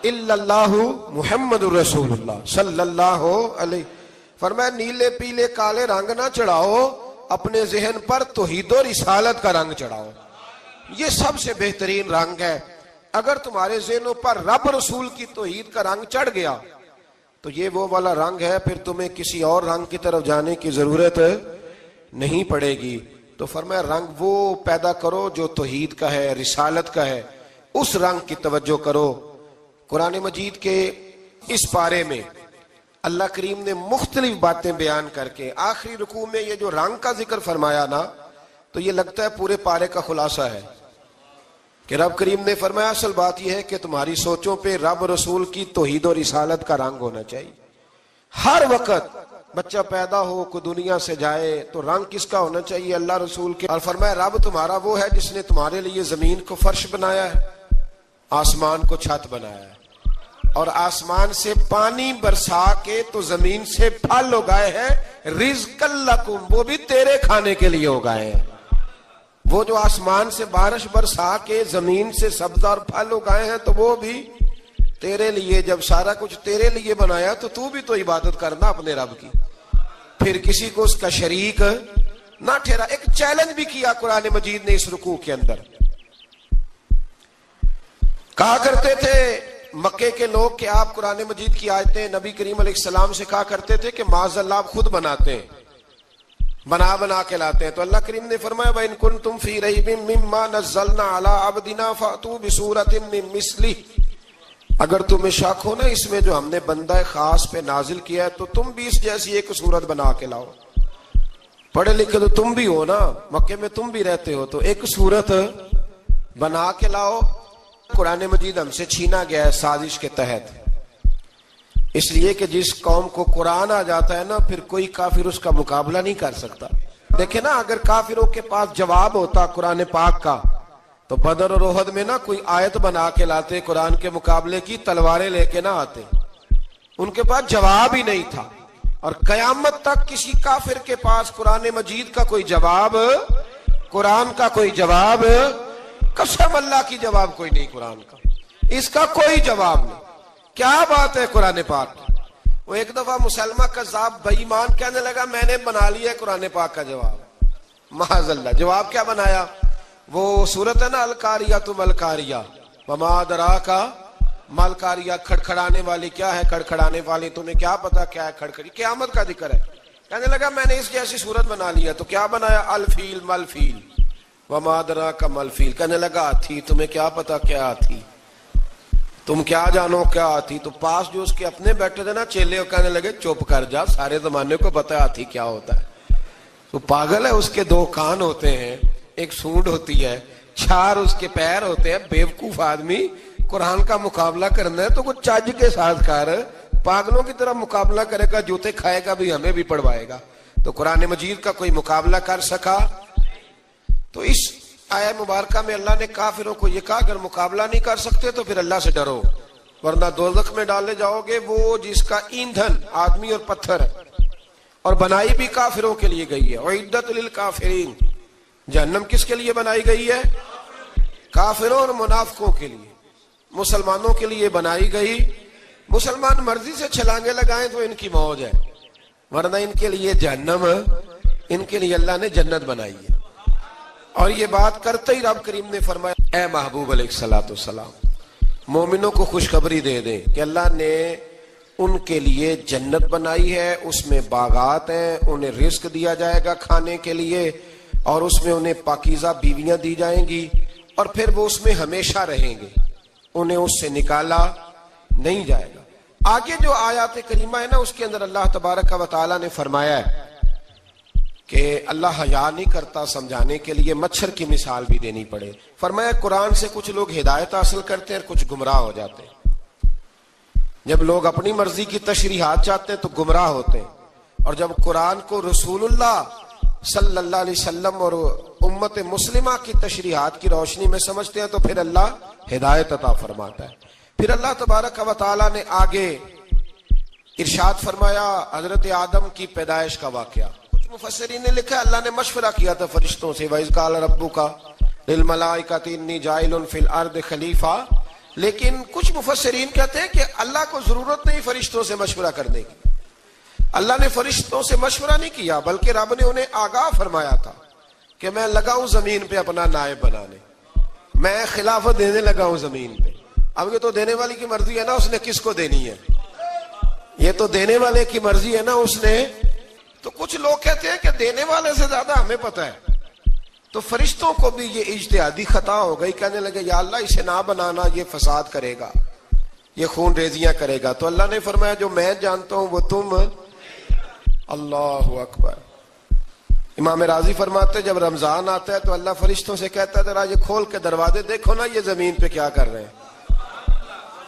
الا اللہ محمد الرسول اللہ صلی اللہ علیہ۔ فرمایا نیلے پیلے کالے رنگ نہ چڑھاؤ، اپنے ذہن پر توحید و رسالت کا رنگ چڑھاؤ، یہ سب سے بہترین رنگ ہے۔ اگر تمہارے ذہنوں پر رب رسول کی توحید کا رنگ چڑھ گیا تو یہ وہ والا رنگ ہے، پھر تمہیں کسی اور رنگ کی طرف جانے کی ضرورت نہیں پڑے گی۔ تو فرمایا رنگ وہ پیدا کرو جو توحید کا ہے، رسالت کا ہے، اس رنگ کی توجہ کرو۔ قرآن مجید کے اس پارے میں اللہ کریم نے مختلف باتیں بیان کر کے آخری رکوع میں یہ جو رنگ کا ذکر فرمایا نا، تو یہ لگتا ہے پورے پارے کا خلاصہ ہے کہ رب کریم نے فرمایا اصل بات یہ ہے کہ تمہاری سوچوں پہ رب رسول کی توحید و رسالت کا رنگ ہونا چاہیے۔ ہر وقت بچہ پیدا ہو، کوئی دنیا سے جائے تو رنگ کس کا ہونا چاہیے؟ اللہ رسول کے۔ اور فرمایا رب تمہارا وہ ہے جس نے تمہارے لیے زمین کو فرش بنایا ہے، آسمان کو چھت بنایا ہے، اور آسمان سے پانی برسا کے تو زمین سے پھل اگائے ہیں، رزق لکم، وہ بھی تیرے کھانے کے لیے اگائے ہیں۔ وہ جو آسمان سے بارش برسا کے زمین سے سبز اور پھل اگائے ہیں تو وہ بھی تیرے لیے۔ جب سارا کچھ تیرے لیے بنایا تو بھی تو عبادت کرنا اپنے رب کی، پھر کسی کو اس کا شریک نہ ٹھہرا۔ ایک چیلنج بھی کیا قرآن مجید نے اس رکوع کے اندر۔ کہا کرتے تھے مکے کے لوگ کہ آپ قرآن مجید کی آیتیں نبی کریم علیہ السلام سے کہا کرتے تھے کہ معاذ اللہ آپ خود بناتے ہیں، بنا کے لاتے ہیں۔ تو اللہ کریم نے فرمایا وَإِن كُنتُمْ فِي رَيْبٍ مِّمَّا نَزَّلْنَا عَلَىٰ عَبْدِنَا فَأْتُوا بِسُورَةٍ مِّن مِّثْلِهِ، اگر تمہیں شک ہو نا اس میں جو ہم نے بندہ خاص پہ نازل کیا ہے تو تم بھی اس جیسی ایک صورت بنا کے لاؤ۔ پڑھے لکھے تو تم بھی ہو نا، مکے میں تم بھی رہتے ہو، تو ایک صورت بنا کے لاؤ۔ قرآن مجید ہم سے چھینا گیا ہے سازش کے تحت، اس لیے کہ جس قوم کو قرآن آ جاتا ہے نا پھر کوئی کافر اس کا مقابلہ نہیں کر سکتا۔ دیکھیں نا اگر کافروں کے پاس جواب ہوتا قرآن پاک کا تو بدر اور احد میں نا کوئی آیت بنا کے لاتے قرآن کے مقابلے کی، تلواریں لے کے نہ آتے، ان کے پاس جواب ہی نہیں تھا۔ اور قیامت تک کسی کافر کے پاس قرآن مجید کا کوئی جواب، قرآن کا کوئی جواب، قسم اللہ کی جواب کوئی نہیں، قرآن کا اس کا کوئی جواب نہیں۔ کیا بات ہے قرآن پاک کی۔ وہ ایک دفعہ مسلمہ کذاب بے ایمان کہنے لگا میں نے بنا لیا ہے قرآن پاک کا جواب، معاذ اللہ۔ جواب کیا بنایا؟ وہ صورت ہے نا القاریۃ ما القاریہ وما ادراک ما القاریہ، کھڑکھڑانے والی کیا ہے، کھڑکھڑانے والی تمہیں کیا پتا کیا ہے کھڑکھڑی، قیامت کا ذکر ہے۔ کہنے لگا میں نے اس جیسی صورت بنا لیا، تو کیا بنایا؟ الفیل مل فیل وما ادراک ما الفیل، کہنے لگا ہاتھی، تمہیں کیا پتا کیا ہاتھی، تم کیا جانو کیا ہاتھی۔ تو پاس جو اس کے اپنے بیٹھے تھے نا چیلے، کہنے لگے چپ کر جا، سارے زمانے کو پتا ہے ہاتھی کیا ہوتا ہے۔ تو پاگل ہے، اس کے دو کان ہوتے ہیں، ایک سونڈ ہوتی ہے، چار اس کے پیر ہوتے ہیں۔ بیوقوف آدمی قرآن کا مقابلہ کرنا ہے تو کچھ چج کے ساتھ کر، پاگلوں کی طرح مقابلہ کرے گا، جوتے کھائے گا بھی ہمیں بھی پڑھوائے گا۔ تو قرآن مجید کا کوئی مقابلہ کر سکا؟ تو اس آیہ مبارکہ میں اللہ نے کافروں کو یہ کہا اگر مقابلہ نہیں کر سکتے تو پھر اللہ سے ڈرو، ورنہ دوزخ میں ڈالے جاؤ گے، وہ جس کا ایندھن آدمی اور پتھر ہے، اور بنائی بھی کافروں کے لیے گئی ہے۔ اعدت للکافرین، جہنم کس کے لیے بنائی گئی ہے؟ کافروں اور منافقوں کے لیے۔ مسلمانوں کے لیے بنائی گئی، مسلمان مرضی سے چھلانگے لگائیں تو ان کی موج ہے، ورنہ ان کے لیے جہنم، ان کے لیے اللہ نے جنت بنائی ہے۔ اور یہ بات کرتے ہی رب کریم نے فرمایا اے محبوب علیہ الصلوۃ والسلام مومنوں کو خوشخبری دے دیں کہ اللہ نے ان کے لیے جنت بنائی ہے، اس میں باغات ہیں، انہیں رزق دیا جائے گا کھانے کے لیے، اور اس میں انہیں پاکیزہ بیویاں دی جائیں گی، اور پھر وہ اس میں ہمیشہ رہیں گے، انہیں اس سے نکالا نہیں جائے گا۔ آگے جو آیات کریمہ ہے نا اس کے اندر اللہ تبارک و تعالیٰ نے فرمایا ہے کہ اللہ حیا نہیں کرتا سمجھانے کے لیے مچھر کی مثال بھی دینی پڑے۔ فرمایا قرآن سے کچھ لوگ ہدایت حاصل کرتے ہیں اور کچھ گمراہ ہو جاتے ہیں۔ جب لوگ اپنی مرضی کی تشریحات چاہتے ہیں تو گمراہ ہوتے ہیں، اور جب قرآن کو رسول اللہ صلی اللہ علیہ وسلم اور امت مسلمہ کی تشریحات کی روشنی میں سمجھتے ہیں تو پھر اللہ ہدایت عطا فرماتا ہے۔ پھر اللہ تبارک و تعالیٰ نے آگے ارشاد فرمایا حضرت آدم کی پیدائش کا واقعہ۔ کچھ مفسرین نے لکھا اللہ نے مشورہ کیا تھا فرشتوں سے، وَإِذْ قَالَ رَبُّكَ لِلْمَلَائِكَةِ إِنِّي جَاعِلٌ فِي الْأَرْضِ خَلِيفَةً، لیکن کچھ مفسرین کہتے ہیں کہ اللہ کو ضرورت نہیں فرشتوں سے مشورہ کرنے کی، اللہ نے فرشتوں سے مشورہ نہیں کیا، بلکہ رب نے انہیں آگاہ فرمایا تھا کہ میں لگا ہوں زمین پہ اپنا نائب بنانے، میں خلافت دینے لگا ہوں زمین پہ۔ اب یہ تو دینے والی کی مرضی ہے نا اس نے کس کو دینی ہے، یہ تو دینے والے کی مرضی ہے نا اس نے۔ تو کچھ لوگ کہتے ہیں کہ دینے والے سے زیادہ ہمیں پتہ ہے، تو فرشتوں کو بھی یہ اجتہادی خطا ہو گئی، کہنے لگے یا اللہ اسے نہ بنانا، یہ فساد کرے گا، یہ خون ریزیاں کرے گا۔ تو اللہ نے فرمایا جو میں جانتا ہوں وہ تم، اللہ اکبر۔ امام راضی فرماتے جب رمضان آتا ہے تو اللہ فرشتوں سے کہتا ہے ذرا یہ کھول کے دروازے دیکھو نا یہ زمین پہ کیا کر رہے ہیں،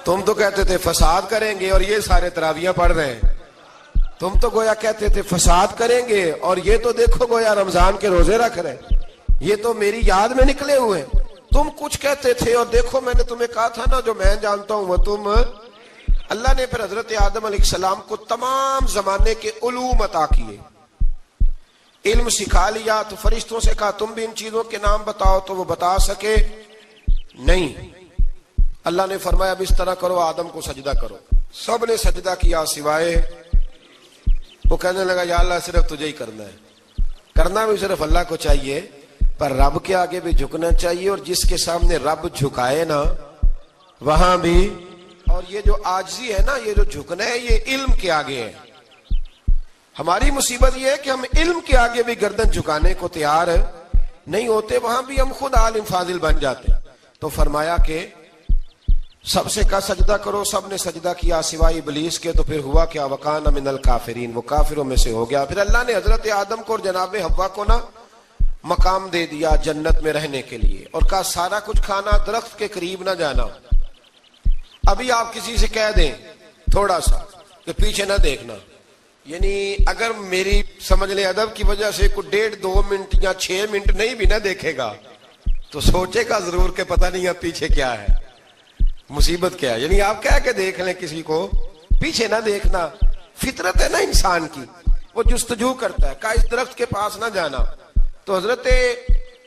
تم تو کہتے تھے فساد کریں گے اور یہ سارے تراویحیں پڑھ رہے ہیں، تم تو گویا کہتے تھے فساد کریں گے اور یہ تو دیکھو گویا رمضان کے روزے رکھ رہے ہیں، یہ تو میری یاد میں نکلے ہوئے، تم کچھ کہتے تھے اور دیکھو میں نے تمہیں کہا تھا نا جو میں جانتا ہوں وہ تم۔ اللہ نے پھر حضرت آدم علیہ السلام کو تمام زمانے کے علوم عطا کیے، علم سکھا لیا۔ تو فرشتوں سے کہا تم بھی ان چیزوں کے نام بتاؤ، تو وہ بتا سکے نہیں۔ اللہ نے فرمایا اب اس طرح کرو آدم کو سجدہ کرو، سب نے سجدہ کیا سوائے، وہ کہنے لگا یا اللہ صرف تجھے ہی کرنا ہے، کرنا بھی صرف اللہ کو چاہیے، پر رب کے آگے بھی جھکنا چاہیے، اور جس کے سامنے رب جھکائے نا وہاں بھی۔ اور یہ جو عاجزی ہے نا، یہ جو جھکنا ہے یہ علم کے آگے ہے۔ ہماری مصیبت یہ ہے کہ ہم علم کے آگے بھی گردن جھکانے کو تیار نہیں ہوتے، وہاں بھی ہم خود عالم فاضل بن جاتے۔ تو فرمایا کہ سب سے کہا سجدہ کرو، سب نے سجدہ کیا سوائے ابلیس کے۔ تو پھر ہوا کیا وَكَانَ مِنَ الْكَافِرِينَ، وہ کافروں میں سے ہو گیا۔ پھر اللہ نے حضرت آدم کو اور جناب حوا کو نا مقام دے دیا جنت میں رہنے کے لیے، اور کہا سارا کچھ کھانا، درخت کے قریب نہ جانا۔ ابھی آپ کسی سے کہہ دیں تھوڑا سا کہ پیچھے نہ دیکھنا، یعنی اگر میری سمجھ لیں ادب کی وجہ سے کوئی 1.5-2 منٹ یا 6 منٹ نہیں بھی نہ دیکھے گا تو سوچے گا ضرور کہ پتہ نہیں اب پیچھے کیا ہے، مصیبت کیا ہے۔ یعنی آپ کہہ کے دیکھ لیں کسی کو، پیچھے نہ دیکھنا، فطرت ہے نا انسان کی، وہ جستجو کرتا ہے، کہا اس درخت کے پاس نہ جانا۔ تو حضرت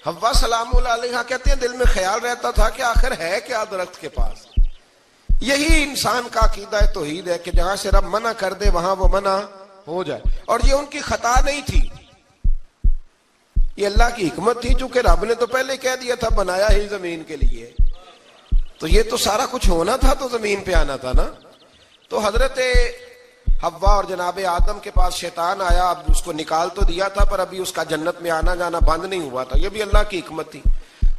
حوا سلام اللہ علیہ کہتے ہیں دل میں خیال رہتا تھا کہ آخر ہے کیا درخت کے پاس۔ یہی انسان کا عقیدہ توحید ہے کہ جہاں سے رب منع کر دے وہاں وہ منع ہو جائے، اور یہ ان کی خطا نہیں تھی، یہ اللہ کی حکمت تھی، چونکہ رب نے تو پہلے کہہ دیا تھا بنایا ہی زمین کے لیے، تو یہ تو سارا کچھ ہونا تھا تو زمین پہ آنا تھا نا۔ تو حضرت حوا اور جناب آدم کے پاس شیطان آیا، اب اس کو نکال تو دیا تھا پر ابھی اس کا جنت میں آنا جانا بند نہیں ہوا تھا، یہ بھی اللہ کی حکمت تھی۔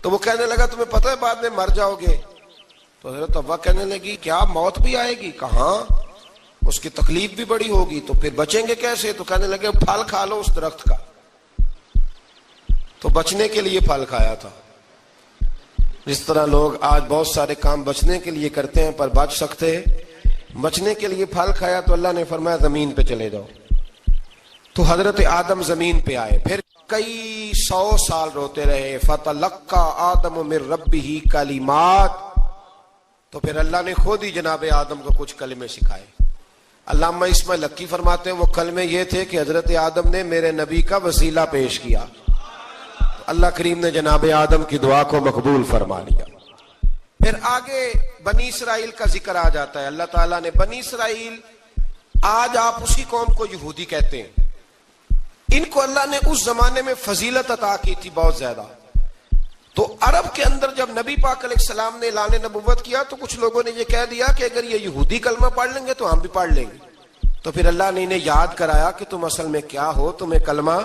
تو وہ کہنے لگا تمہیں پتہ ہے بعد میں مر جاؤ گے؟ تو حضرت حوا کہنے لگی کیا موت بھی آئے گی؟ کہاں، اس کی تکلیف بھی بڑی ہوگی، تو پھر بچیں گے کیسے؟ تو کہنے لگے پھل کھا لو اس درخت کا۔ تو بچنے کے لیے پھل کھایا تھا۔ جس طرح لوگ آج بہت سارے کام بچنے کے لیے کرتے ہیں پر بچ سکتے، بچنے کے لیے پھل کھایا تو اللہ نے فرمایا زمین پہ چلے جاؤ۔ تو حضرت آدم زمین پہ آئے، پھر کئی 100 سال روتے رہے۔ فَتَلَقَّى آدَمُ مِن رَبِّهِ کَلِمَاتٍ، تو پھر اللہ نے خود ہی جناب آدم کو کچھ کلمے سکھائے۔ علامہ اسماعیل لکی فرماتے ہیں وہ کلمے یہ تھے کہ حضرت آدم نے میرے نبی کا وسیلہ پیش کیا، اللہ کریم نے جناب آدم کی دعا کو مقبول فرما لیا۔ پھر آگے بنی اسرائیل کا ذکر آ جاتا ہے۔ اللہ تعالیٰ نے بنی اسرائیل، آج آپ اسی قوم کو یہودی کہتے ہیں، ان کو اللہ نے اس زمانے میں فضیلت عطا کی تھی بہت زیادہ۔ تو عرب کے اندر جب نبی پاک علیہ السلام نے اعلان نبوت کیا تو کچھ لوگوں نے یہ کہہ دیا کہ اگر یہ یہودی کلمہ پڑھ لیں گے تو ہم بھی پڑھ لیں گے۔ تو پھر اللہ نے انہیں یاد کرایا کہ تم اصل میں کیا ہو، تمہیں کلمہ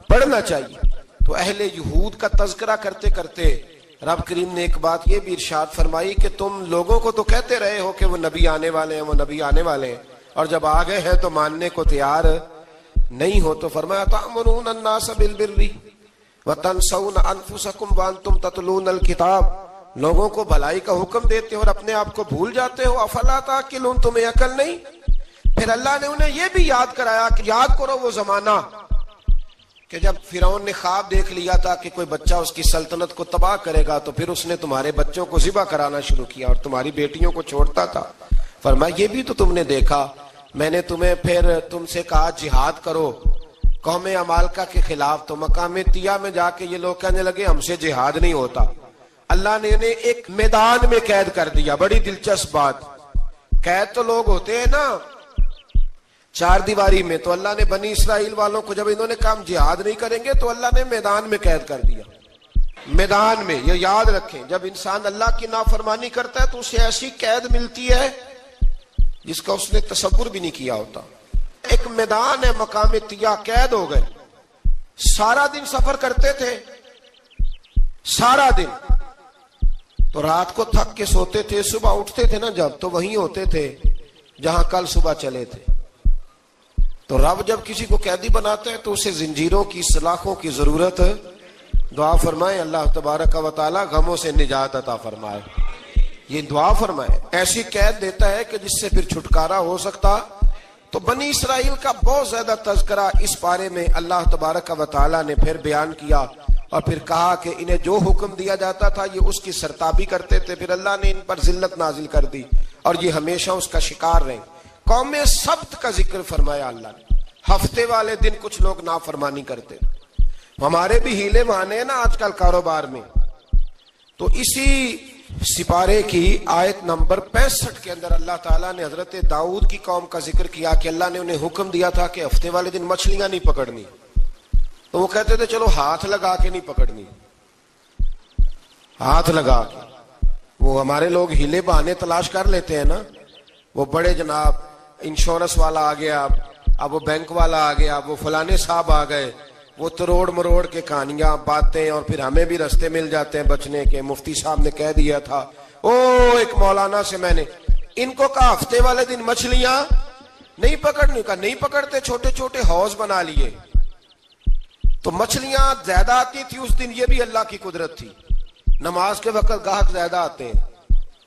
پڑھنا چاہیے۔ تو اہل یہود کا تذکرہ کرتے کرتے رب کریم نے ایک بات یہ بھی ارشاد فرمائی کہ تم لوگوں کو تو کہتے رہے ہو کہ وہ نبی آنے والے ہیں، وہ نبی آنے والے ہیں، اور جب آ گئے ہیں تو ماننے کو تیار نہیں ہو۔ تو فرمایا تأمرون الناس بالبر وتنسون انفسکم وانتم تتلون الکتاب لوگوں کو بھلائی کا حکم دیتے ہو اور اپنے آپ کو بھول جاتے ہو. افلا تعقلون, تمہیں عقل نہیں؟ پھر اللہ نے انہیں یہ بھی یاد کرایا کہ یاد کرو وہ زمانہ کہ جب فرعون نے خواب دیکھ لیا تھا کہ کوئی بچہ اس کی سلطنت کو تباہ کرے گا, تو پھر اس نے تمہارے بچوں کو ذبح کرانا شروع کیا اور تمہاری بیٹیوں کو چھوڑتا تھا. فرمایا یہ بھی تو تم نے دیکھا, میں نے تمہیں پھر تم سے کہا جہاد کرو قوم عمالقہ کے خلاف, تو مقام طیہ میں جا کے یہ لوگ کہنے لگے ہم سے جہاد نہیں ہوتا. اللہ نے انہیں ایک میدان میں قید کر دیا. بڑی دلچسپ بات, قید تو لوگ ہوتے ہیں نا چار دیواری میں, تو اللہ نے بنی اسرائیل والوں کو جب انہوں نے کہا جہاد نہیں کریں گے تو اللہ نے میدان میں قید کر دیا. میدان میں, یہ یاد رکھیں, جب انسان اللہ کی نافرمانی کرتا ہے تو اسے ایسی قید ملتی ہے جس کا اس نے تصور بھی نہیں کیا ہوتا. ایک میدان ہے مقام طیہ, قید ہو گئے. سارا دن سفر کرتے تھے, سارا دن, تو رات کو تھک کے سوتے تھے, صبح اٹھتے تھے نا جب, تو وہیں ہوتے تھے جہاں کل صبح چلے تھے. تو رب جب کسی کو قیدی بناتا ہے تو اسے زنجیروں کی سلاخوں کی ضرورت. دعا فرمائے اللہ تبارک و تعالی غموں سے نجات عطا فرمائے. یہ دعا فرمائے, ایسی قید دیتا ہے کہ جس سے پھر چھٹکارا ہو سکتا. تو بنی اسرائیل کا بہت زیادہ تذکرہ اس پارے میں اللہ تبارک و تعالی نے پھر بیان کیا, اور پھر کہا کہ انہیں جو حکم دیا جاتا تھا یہ اس کی سرتابی کرتے تھے. پھر اللہ نے ان پر ذلت نازل کر دی اور یہ ہمیشہ اس کا شکار رہے. قوم سبت کا ذکر فرمایا اللہ نے. ہفتے والے دن کچھ لوگ نافرمانی کرتے. ہمارے بھی ہیلے بہانے ہیں نا آج کل کاروبار میں. تو اسی سپارے کی آیت نمبر 65 کے اندر اللہ تعالیٰ نے حضرت داؤد کی قوم کا ذکر کیا کہ اللہ نے انہیں حکم دیا تھا کہ ہفتے والے دن مچھلیاں نہیں پکڑنی. تو وہ کہتے تھے چلو ہاتھ لگا کے نہیں پکڑنی, ہاتھ لگا کے. وہ ہمارے لوگ ہیلے بہانے تلاش کر لیتے ہیں نا, وہ بڑے جناب انشورنس والا آ گیا, اب وہ بینک والا آ گیا, وہ فلانے صاحب آ گئے, وہ تروڑ مروڑ کے کہانیاں باتیں, اور پھر ہمیں بھی رستے مل جاتے ہیں بچنے کے. مفتی صاحب نے کہہ دیا تھا ایک مولانا سے میں نے ان کو کہا ہفتے والے دن مچھلیاں نہیں پکڑنے کا, نہیں پکڑتے, چھوٹے چھوٹے حوض بنا لیے. تو مچھلیاں زیادہ آتی تھی اس دن, یہ بھی اللہ کی قدرت تھی. نماز کے وقت گاہک زیادہ آتے ہیں,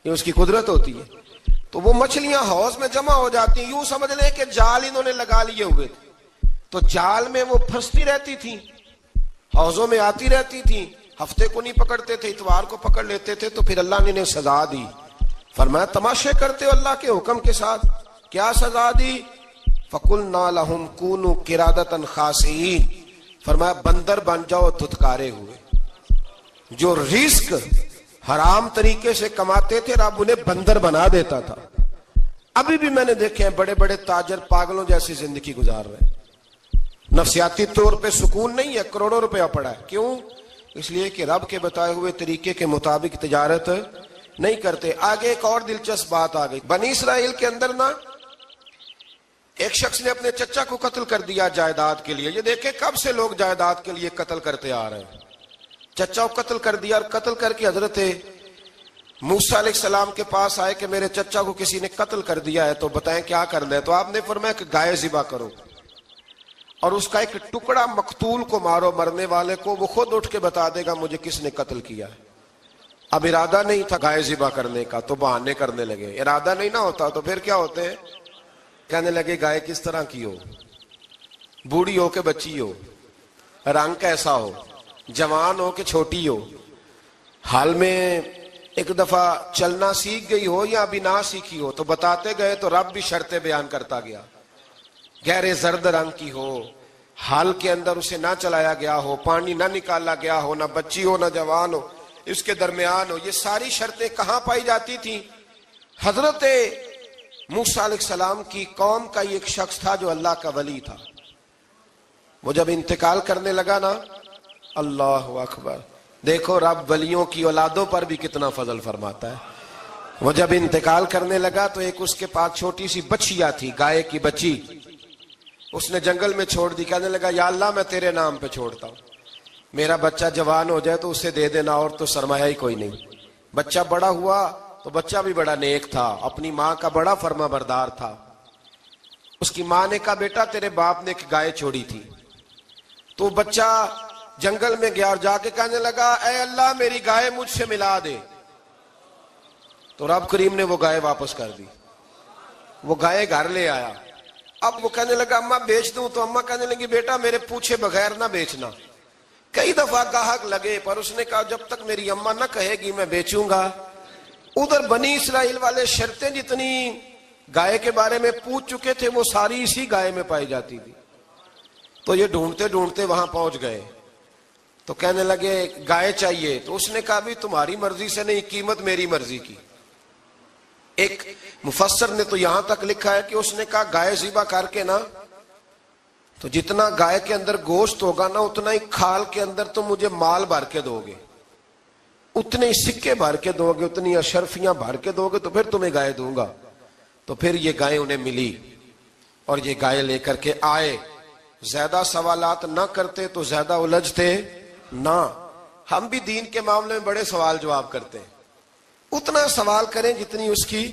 یہ اس کی قدرت ہوتی ہے. تو وہ مچھلیاں حوض میں جمع ہو جاتی ہیں. یوں سمجھ لیں کہ جال انہوں نے لگا لیے ہوئے تھے, تو جال میں وہ پھنستی رہتی تھی, حوضوں میں آتی رہتی تھی. ہفتے کو نہیں پکڑتے تھے, اتوار کو پکڑ لیتے تھے. تو پھر اللہ نے انہیں سزا دی. فرمایا تماشے کرتے ہو اللہ کے حکم کے ساتھ. کیا سزا دی؟ فَقُلْنَا لَهُمْ كُونُوا قِرَادَةً خَاسِئِينَ. فرمایا بندر بن جاؤ دھتکارے ہوئے. جو رزق حرام طریقے سے کماتے تھے رب انہیں بندر بنا دیتا تھا. ابھی بھی میں نے دیکھے ہیں بڑے بڑے تاجر پاگلوں جیسی زندگی گزار رہے ہیں. نفسیاتی طور پہ سکون نہیں ہے, کروڑوں روپیہ پڑا ہے. کیوں؟ اس لیے کہ رب کے بتائے ہوئے طریقے کے مطابق تجارت نہیں کرتے. آگے ایک اور دلچسپ بات آ گئی. بنی اسرائیل کے اندر نا ایک شخص نے اپنے چچا کو قتل کر دیا جائیداد کے لیے. یہ دیکھیں کب سے لوگ جائیداد کے لیے قتل کرتے آ رہے ہیں. چچا کو قتل کر دیا, اور قتل کر کے حضرت موسیٰ علیہ السلام کے پاس آئے کہ میرے چچا کو کسی نے قتل کر دیا ہے, تو بتائیں کیا کرنا ہے. تو آپ نے فرمایا کہ گائے ذبح کرو اور اس کا ایک ٹکڑا مقتول کو مارو, مرنے والے کو. وہ خود اٹھ کے بتا دے گا مجھے کس نے قتل کیا ہے. اب ارادہ نہیں تھا گائے ذبح کرنے کا, تو بہانے کرنے لگے. ارادہ نہیں نہ ہوتا تو پھر کیا ہوتے ہیں, کہنے لگے گائے کس طرح کی ہو, بوڑھی ہو کہ بچی ہو, رنگ کیسا ہو, جوان ہو کہ چھوٹی ہو, حال میں ایک دفعہ چلنا سیکھ گئی ہو یا ابھی نہ سیکھی ہو. تو بتاتے گئے تو رب بھی شرطیں بیان کرتا گیا. گہرے زرد رنگ کی ہو, حال کے اندر اسے نہ چلایا گیا ہو, پانی نہ نکالا گیا ہو, نہ بچی ہو نہ جوان ہو, اس کے درمیان ہو. یہ ساری شرطیں کہاں پائی جاتی تھیں؟ حضرت موسیٰ علیہ السلام کی قوم کا ایک شخص تھا جو اللہ کا ولی تھا. وہ جب انتقال کرنے لگا نا, اللہ اکبر, دیکھو رب ولیوں کی اولادوں پر بھی کتنا فضل فرماتا ہے. وہ جب انتقال کرنے لگا تو ایک اس کے پاس چھوٹی سی بچیا تھی, گائے کی بچی, اس نے جنگل میں چھوڑ دی. کہنے لگا یا اللہ میں تیرے نام پہ چھوڑتا ہوں, میرا بچہ جوان ہو جائے تو اسے دے دینا, اور تو سرمایہ ہی کوئی نہیں. بچہ بڑا ہوا تو بچہ بھی بڑا نیک تھا, اپنی ماں کا بڑا فرما بردار تھا. اس کی ماں نے کہا بیٹا تیرے باپ نے ایک گائے چھوڑی تھی. تو بچہ جنگل میں گیا اور جا کے کہنے لگا اے اللہ میری گائے مجھ سے ملا دے. تو رب کریم نے وہ گائے واپس کر دی. وہ گائے گھر لے آیا. اب وہ کہنے لگا اماں بیچ دوں, تو اماں کہنے لگی بیٹا میرے پوچھے بغیر نہ بیچنا. کئی دفعہ گاہک لگے پر اس نے کہا جب تک میری اماں نہ کہے گی میں بیچوں گا. ادھر بنی اسرائیل والے شرطیں جتنی گائے کے بارے میں پوچھ چکے تھے وہ ساری اسی گائے میں پائی جاتی تھی. تو یہ ڈھونڈتے ڈھونڈتے وہاں پہنچ گئے تو کہنے لگے گائے چاہیے. تو اس نے کہا بھی تمہاری مرضی سے نہیں, قیمت میری مرضی کی. ایک مفسر نے تو یہاں تک لکھا ہے کہ اس نے کہا گائے ذبح کر کے نا تو جتنا گائے کے اندر گوشت ہوگا نا اتنا ہی کھال کے اندر تم مجھے مال بھر کے دو گے, اتنے ہی سکے بھر کے دو گے, اتنی اشرفیاں بھر کے دو گے تو پھر تمہیں گائے دوں گا. تو پھر یہ گائے انہیں ملی اور یہ گائے لے کر کے آئے. زیادہ سوالات نہ کرتے تو زیادہ الجھتے نہ. ہم بھی دین کے معاملے میں بڑے سوال جواب کرتے ہیں, اتنا سوال کریں جتنی اس کی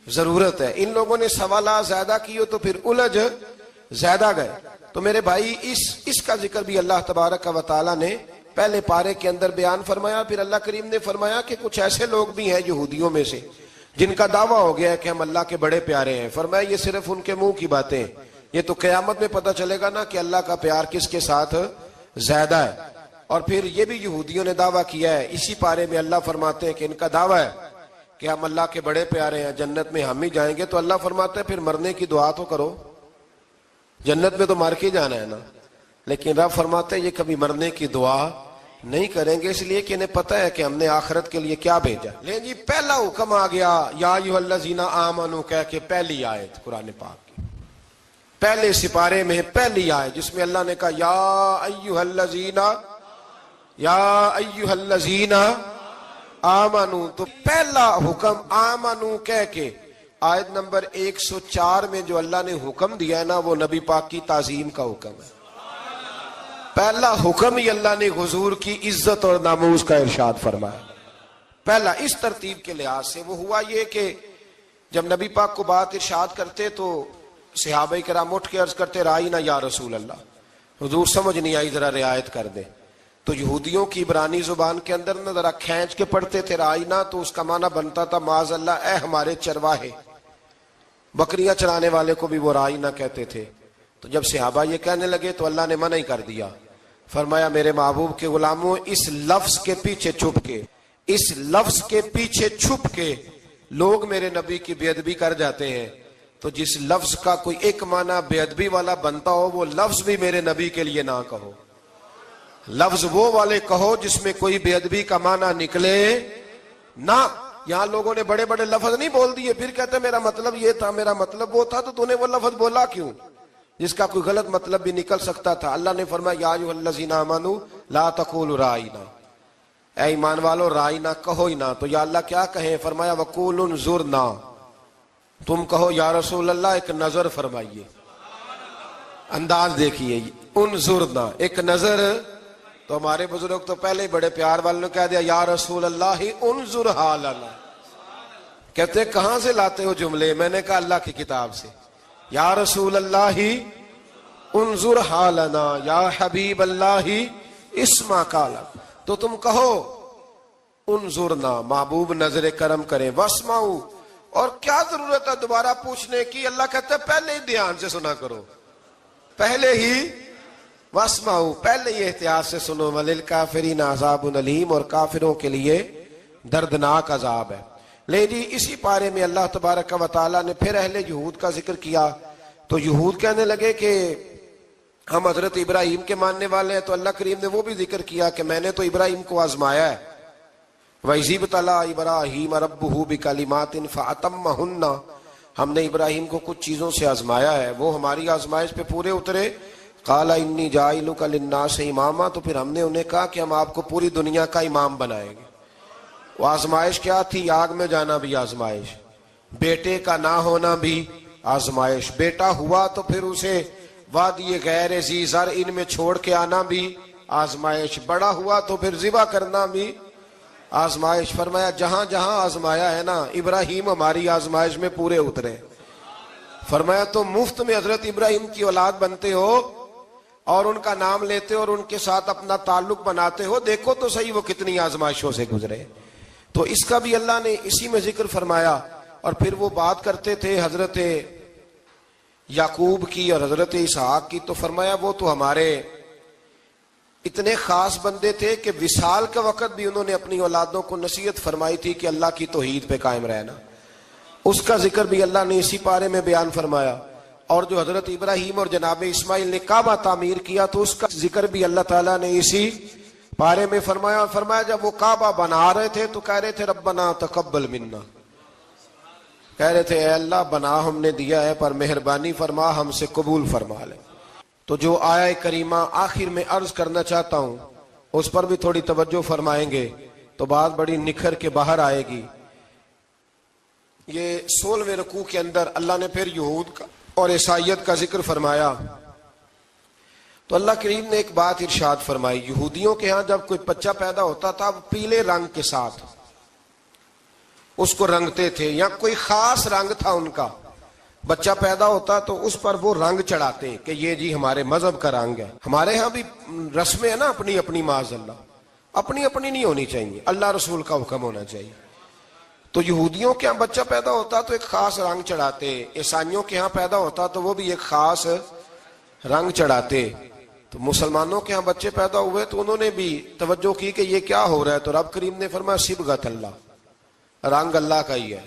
ضرورت ہے. ان لوگوں نے سوالات زیادہ کیے تو پھر الجھ زیادہ گئے. تو میرے بھائی اس کا ذکر بھی اللہ تبارک و تعالی نے پہلے پارے کے اندر بیان فرمایا. پھر اللہ کریم نے فرمایا کہ کچھ ایسے لوگ بھی ہیں یہودیوں میں سے جن کا دعویٰ ہو گیا ہے کہ ہم اللہ کے بڑے پیارے ہیں. فرمایا یہ صرف ان کے منہ کی باتیں ہیں, یہ تو قیامت میں پتہ چلے گا نا کہ اللہ کا پیار کس کے ساتھ زیادہ ہے. اور پھر یہ بھی یہودیوں نے دعویٰ کیا ہے, اسی پارے میں اللہ فرماتے ہیں کہ ان کا دعویٰ ہے کہ ہم اللہ کے بڑے پیارے ہیں, جنت میں ہم ہی جائیں گے. تو اللہ فرماتا ہے پھر مرنے کی دعا تو کرو, جنت میں تو مر کے جانا ہے نا. لیکن رب فرماتے ہیں یہ کبھی مرنے کی دعا نہیں کریں گے, اس لیے کہ انہیں پتہ ہے کہ ہم نے آخرت کے لیے کیا بھیجا. لیں جی پہلا حکم آ گیا یا ایھا الذین آمنوا کہہ کے, پہلی آیت قرآن پاک کی پہلے سپارے میں پہلی آیت جس میں اللہ نے کہا یا ایھا الذین آمنوا. تو پہلا حکم آمنوا کہہ کے آیت نمبر 104 میں جو اللہ نے حکم دیا ہے نا وہ نبی پاک کی تعظیم کا حکم ہے. پہلا حکم ہی اللہ نے حضور کی عزت اور ناموس کا ارشاد فرمایا. پہلا اس ترتیب کے لحاظ سے وہ ہوا یہ کہ جب نبی پاک کو بات ارشاد کرتے تو صحابہ کرام اٹھ کے عرض کرتے رائینا یا رسول اللہ, حضور سمجھ نہیں آئی ذرا رعایت کر دے. تو یہودیوں کی عبرانی زبان کے اندر نہ ذرا کھینچ کے پڑھتے تھے رائینا, تو اس کا معنی بنتا تھا معاذ اللہ اے ہمارے چرواہے. بکریاں چرانے والے کو بھی وہ رائینا کہتے تھے. تو جب صحابہ یہ کہنے لگے تو اللہ نے منع ہی کر دیا. فرمایا میرے محبوب کے غلاموں اس لفظ کے پیچھے چھپ کے لوگ میرے نبی کی بے ادبی کر جاتے ہیں. تو جس لفظ کا کوئی ایک معنی بے ادبی والا بنتا ہو وہ لفظ بھی میرے نبی کے لیے نہ کہو. لفظ وہ والے کہو جس میں کوئی بے ادبی کا معنی نکلے نہ. یہاں لوگوں نے بڑے بڑے لفظ نہیں بول دیے پھر کہتے میرا مطلب یہ تھا, میرا مطلب وہ تھا. تو تو نے وہ لفظ بولا کیوں جس کا کوئی غلط مطلب بھی نکل سکتا تھا. اللہ نے فرمایا یا ایھا الذین آمنوا لا تقولوا رائینا, اے ایمان والو رائینا کہو ہی نہ. تو یا اللہ کیا کہیں؟ فرمایا وقولوا انظرنا, تم کہو یا رسول اللہ ایک نظر فرمائیے. انداز دیکھیے, انظرنا ایک نظر. تو ہمارے بزرگ تو پہلے ہی بڑے پیار والوں نے کہہ دیا یا رسول اللہ انظر حالنا. کہتے کہاں سے لاتے ہو جملے؟ میں نے کہا اللہ کی کتاب سے. یا رسول اللہ انظر حالنا یا حبیب اللہ اسمع قالا. تو تم کہو انظرنا, محبوب نظر کرم کریں, واسمعوا, اور کیا ضرورت ہے دوبارہ پوچھنے کی؟ اللہ کہتا ہے پہلے ہی دھیان سے سنا کرو, پہلے ہی واسمعوا, پہلے ہی احتیاط سے سنو. وللکافرین عذاب علیم, اور کافروں کے لیے دردناک عذاب ہے. لے جی اسی پارے میں اللہ تبارک و تعالیٰ نے پھر اہل یہود کا ذکر کیا. تو یہود کہنے لگے کہ ہم حضرت ابراہیم کے ماننے والے ہیں. تو اللہ کریم نے وہ بھی ذکر کیا کہ میں نے تو ابراہیم کو آزمایا ہے. وَإِذِ ابْتَلَىٰ إِبْرَاهِيمَ رَبُّهُ بِكَلِمَاتٍ فَأَتَمَّهُنَّ, ہم نے ابراہیم کو کچھ چیزوں سے آزمایا ہے, وہ ہماری آزمائش پہ پورے اترے. قَالَ إِنِّي جَاعِلُكَ لِلنَّاسِ إِمَامًا, تو پھر ہم نے انہیں کہا کہ ہم آپ کو پوری دنیا کا امام بنائیں گے. وہ آزمائش کیا تھی؟ آگ میں جانا بھی آزمائش, بیٹے کا نہ ہونا بھی آزمائش, بیٹا ہوا تو پھر اسے وادی غیر ذی زرع ان میں چھوڑ کے آنا بھی آزمائش, بڑا ہوا تو پھر ذبح کرنا بھی آزمائش. فرمایا جہاں جہاں آزمایا ہے نا ابراہیم ہماری آزمائش میں پورے اترے. فرمایا تو مفت میں حضرت ابراہیم کی اولاد بنتے ہو اور ان کا نام لیتے اور ان کے ساتھ اپنا تعلق بناتے ہو, دیکھو تو صحیح وہ کتنی آزمائشوں سے گزرے. تو اس کا بھی اللہ نے اسی میں ذکر فرمایا. اور پھر وہ بات کرتے تھے حضرت یعقوب کی اور حضرت اسحاق کی، تو فرمایا وہ تو ہمارے اتنے خاص بندے تھے کہ وصال کے وقت بھی انہوں نے اپنی اولادوں کو نصیحت فرمائی تھی کہ اللہ کی توحید پہ قائم رہنا. اس کا ذکر بھی اللہ نے اسی پارے میں بیان فرمایا. اور جو حضرت ابراہیم اور جناب اسماعیل نے کعبہ تعمیر کیا تو اس کا ذکر بھی اللہ تعالیٰ نے اسی پارے میں فرمایا. اور فرمایا جب وہ کعبہ بنا رہے تھے تو کہہ رہے تھے ربنا تقبل منا، کہہ رہے تھے اے اللہ بنا ہم نے دیا ہے پر مہربانی فرما ہم سے قبول فرما لے. تو جو آیہ کریمہ آخر میں عرض کرنا چاہتا ہوں اس پر بھی تھوڑی توجہ فرمائیں گے تو بات بڑی نکھر کے باہر آئے گی. یہ 16ویں رکوع کے اندر اللہ نے پھر یہود کا اور عیسائیت کا ذکر فرمایا. تو اللہ کریم نے ایک بات ارشاد فرمائی. یہودیوں کے ہاں جب کوئی بچہ پیدا ہوتا تھا وہ پیلے رنگ کے ساتھ اس کو رنگتے تھے، یا کوئی خاص رنگ تھا ان کا. بچہ پیدا ہوتا تو اس پر وہ رنگ چڑھاتے کہ یہ جی ہمارے مذہب کا رنگ ہے. ہمارے ہاں بھی رسمیں ہیں نا اپنی اپنی، معاذ اللہ اپنی اپنی نہیں ہونی چاہیے، اللہ رسول کا حکم ہونا چاہیے. تو یہودیوں کے ہاں بچہ پیدا ہوتا تو ایک خاص رنگ چڑھاتے، عیسائیوں کے ہاں پیدا ہوتا تو وہ بھی ایک خاص رنگ چڑھاتے. تو مسلمانوں کے ہاں بچے پیدا ہوئے تو انہوں نے بھی توجہ کی کہ یہ کیا ہو رہا ہے. تو رب کریم نے فرمایا صبغۃ اللہ، رنگ اللہ کا ہی ہے.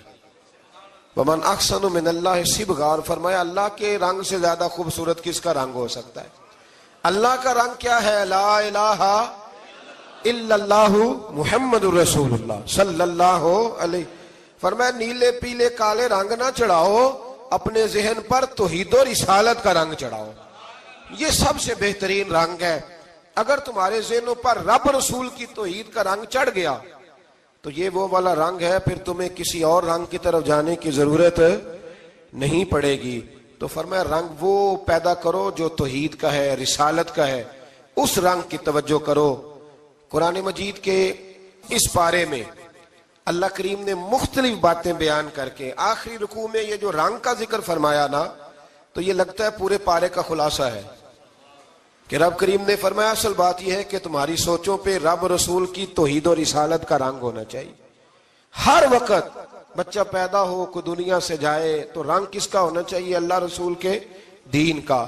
ومن احسن من اللہ صبغہ، اور فرمایا اللہ کے رنگ سے زیادہ خوبصورت کس کا رنگ ہو سکتا ہے. اللہ کا رنگ کیا ہے؟ لا الہ الا اللہ محمد الرسول اللہ صلی اللہ علیہ. فرمایا نیلے پیلے کالے رنگ نہ چڑھاؤ، اپنے ذہن پر توحید و رسالت کا رنگ چڑھاؤ. یہ سب سے بہترین رنگ ہے. اگر تمہارے ذہنوں پر رب رسول کی توحید کا رنگ چڑھ گیا تو یہ وہ والا رنگ ہے، پھر تمہیں کسی اور رنگ کی طرف جانے کی ضرورت نہیں پڑے گی. تو فرمایا رنگ وہ پیدا کرو جو توحید کا ہے، رسالت کا ہے، اس رنگ کی توجہ کرو. قرآن مجید کے اس پارے میں اللہ کریم نے مختلف باتیں بیان کر کے آخری رکوع میں یہ جو رنگ کا ذکر فرمایا نا، تو یہ لگتا ہے پورے پارے کا خلاصہ ہے کہ رب کریم نے فرمایا اصل بات یہ ہے کہ تمہاری سوچوں پہ رب رسول کی توحید و رسالت کا رنگ ہونا چاہیے. ہر وقت بچہ پیدا ہو کوئی دنیا سے جائے تو رنگ کس کا ہونا چاہیے؟ اللہ رسول کے دین کا.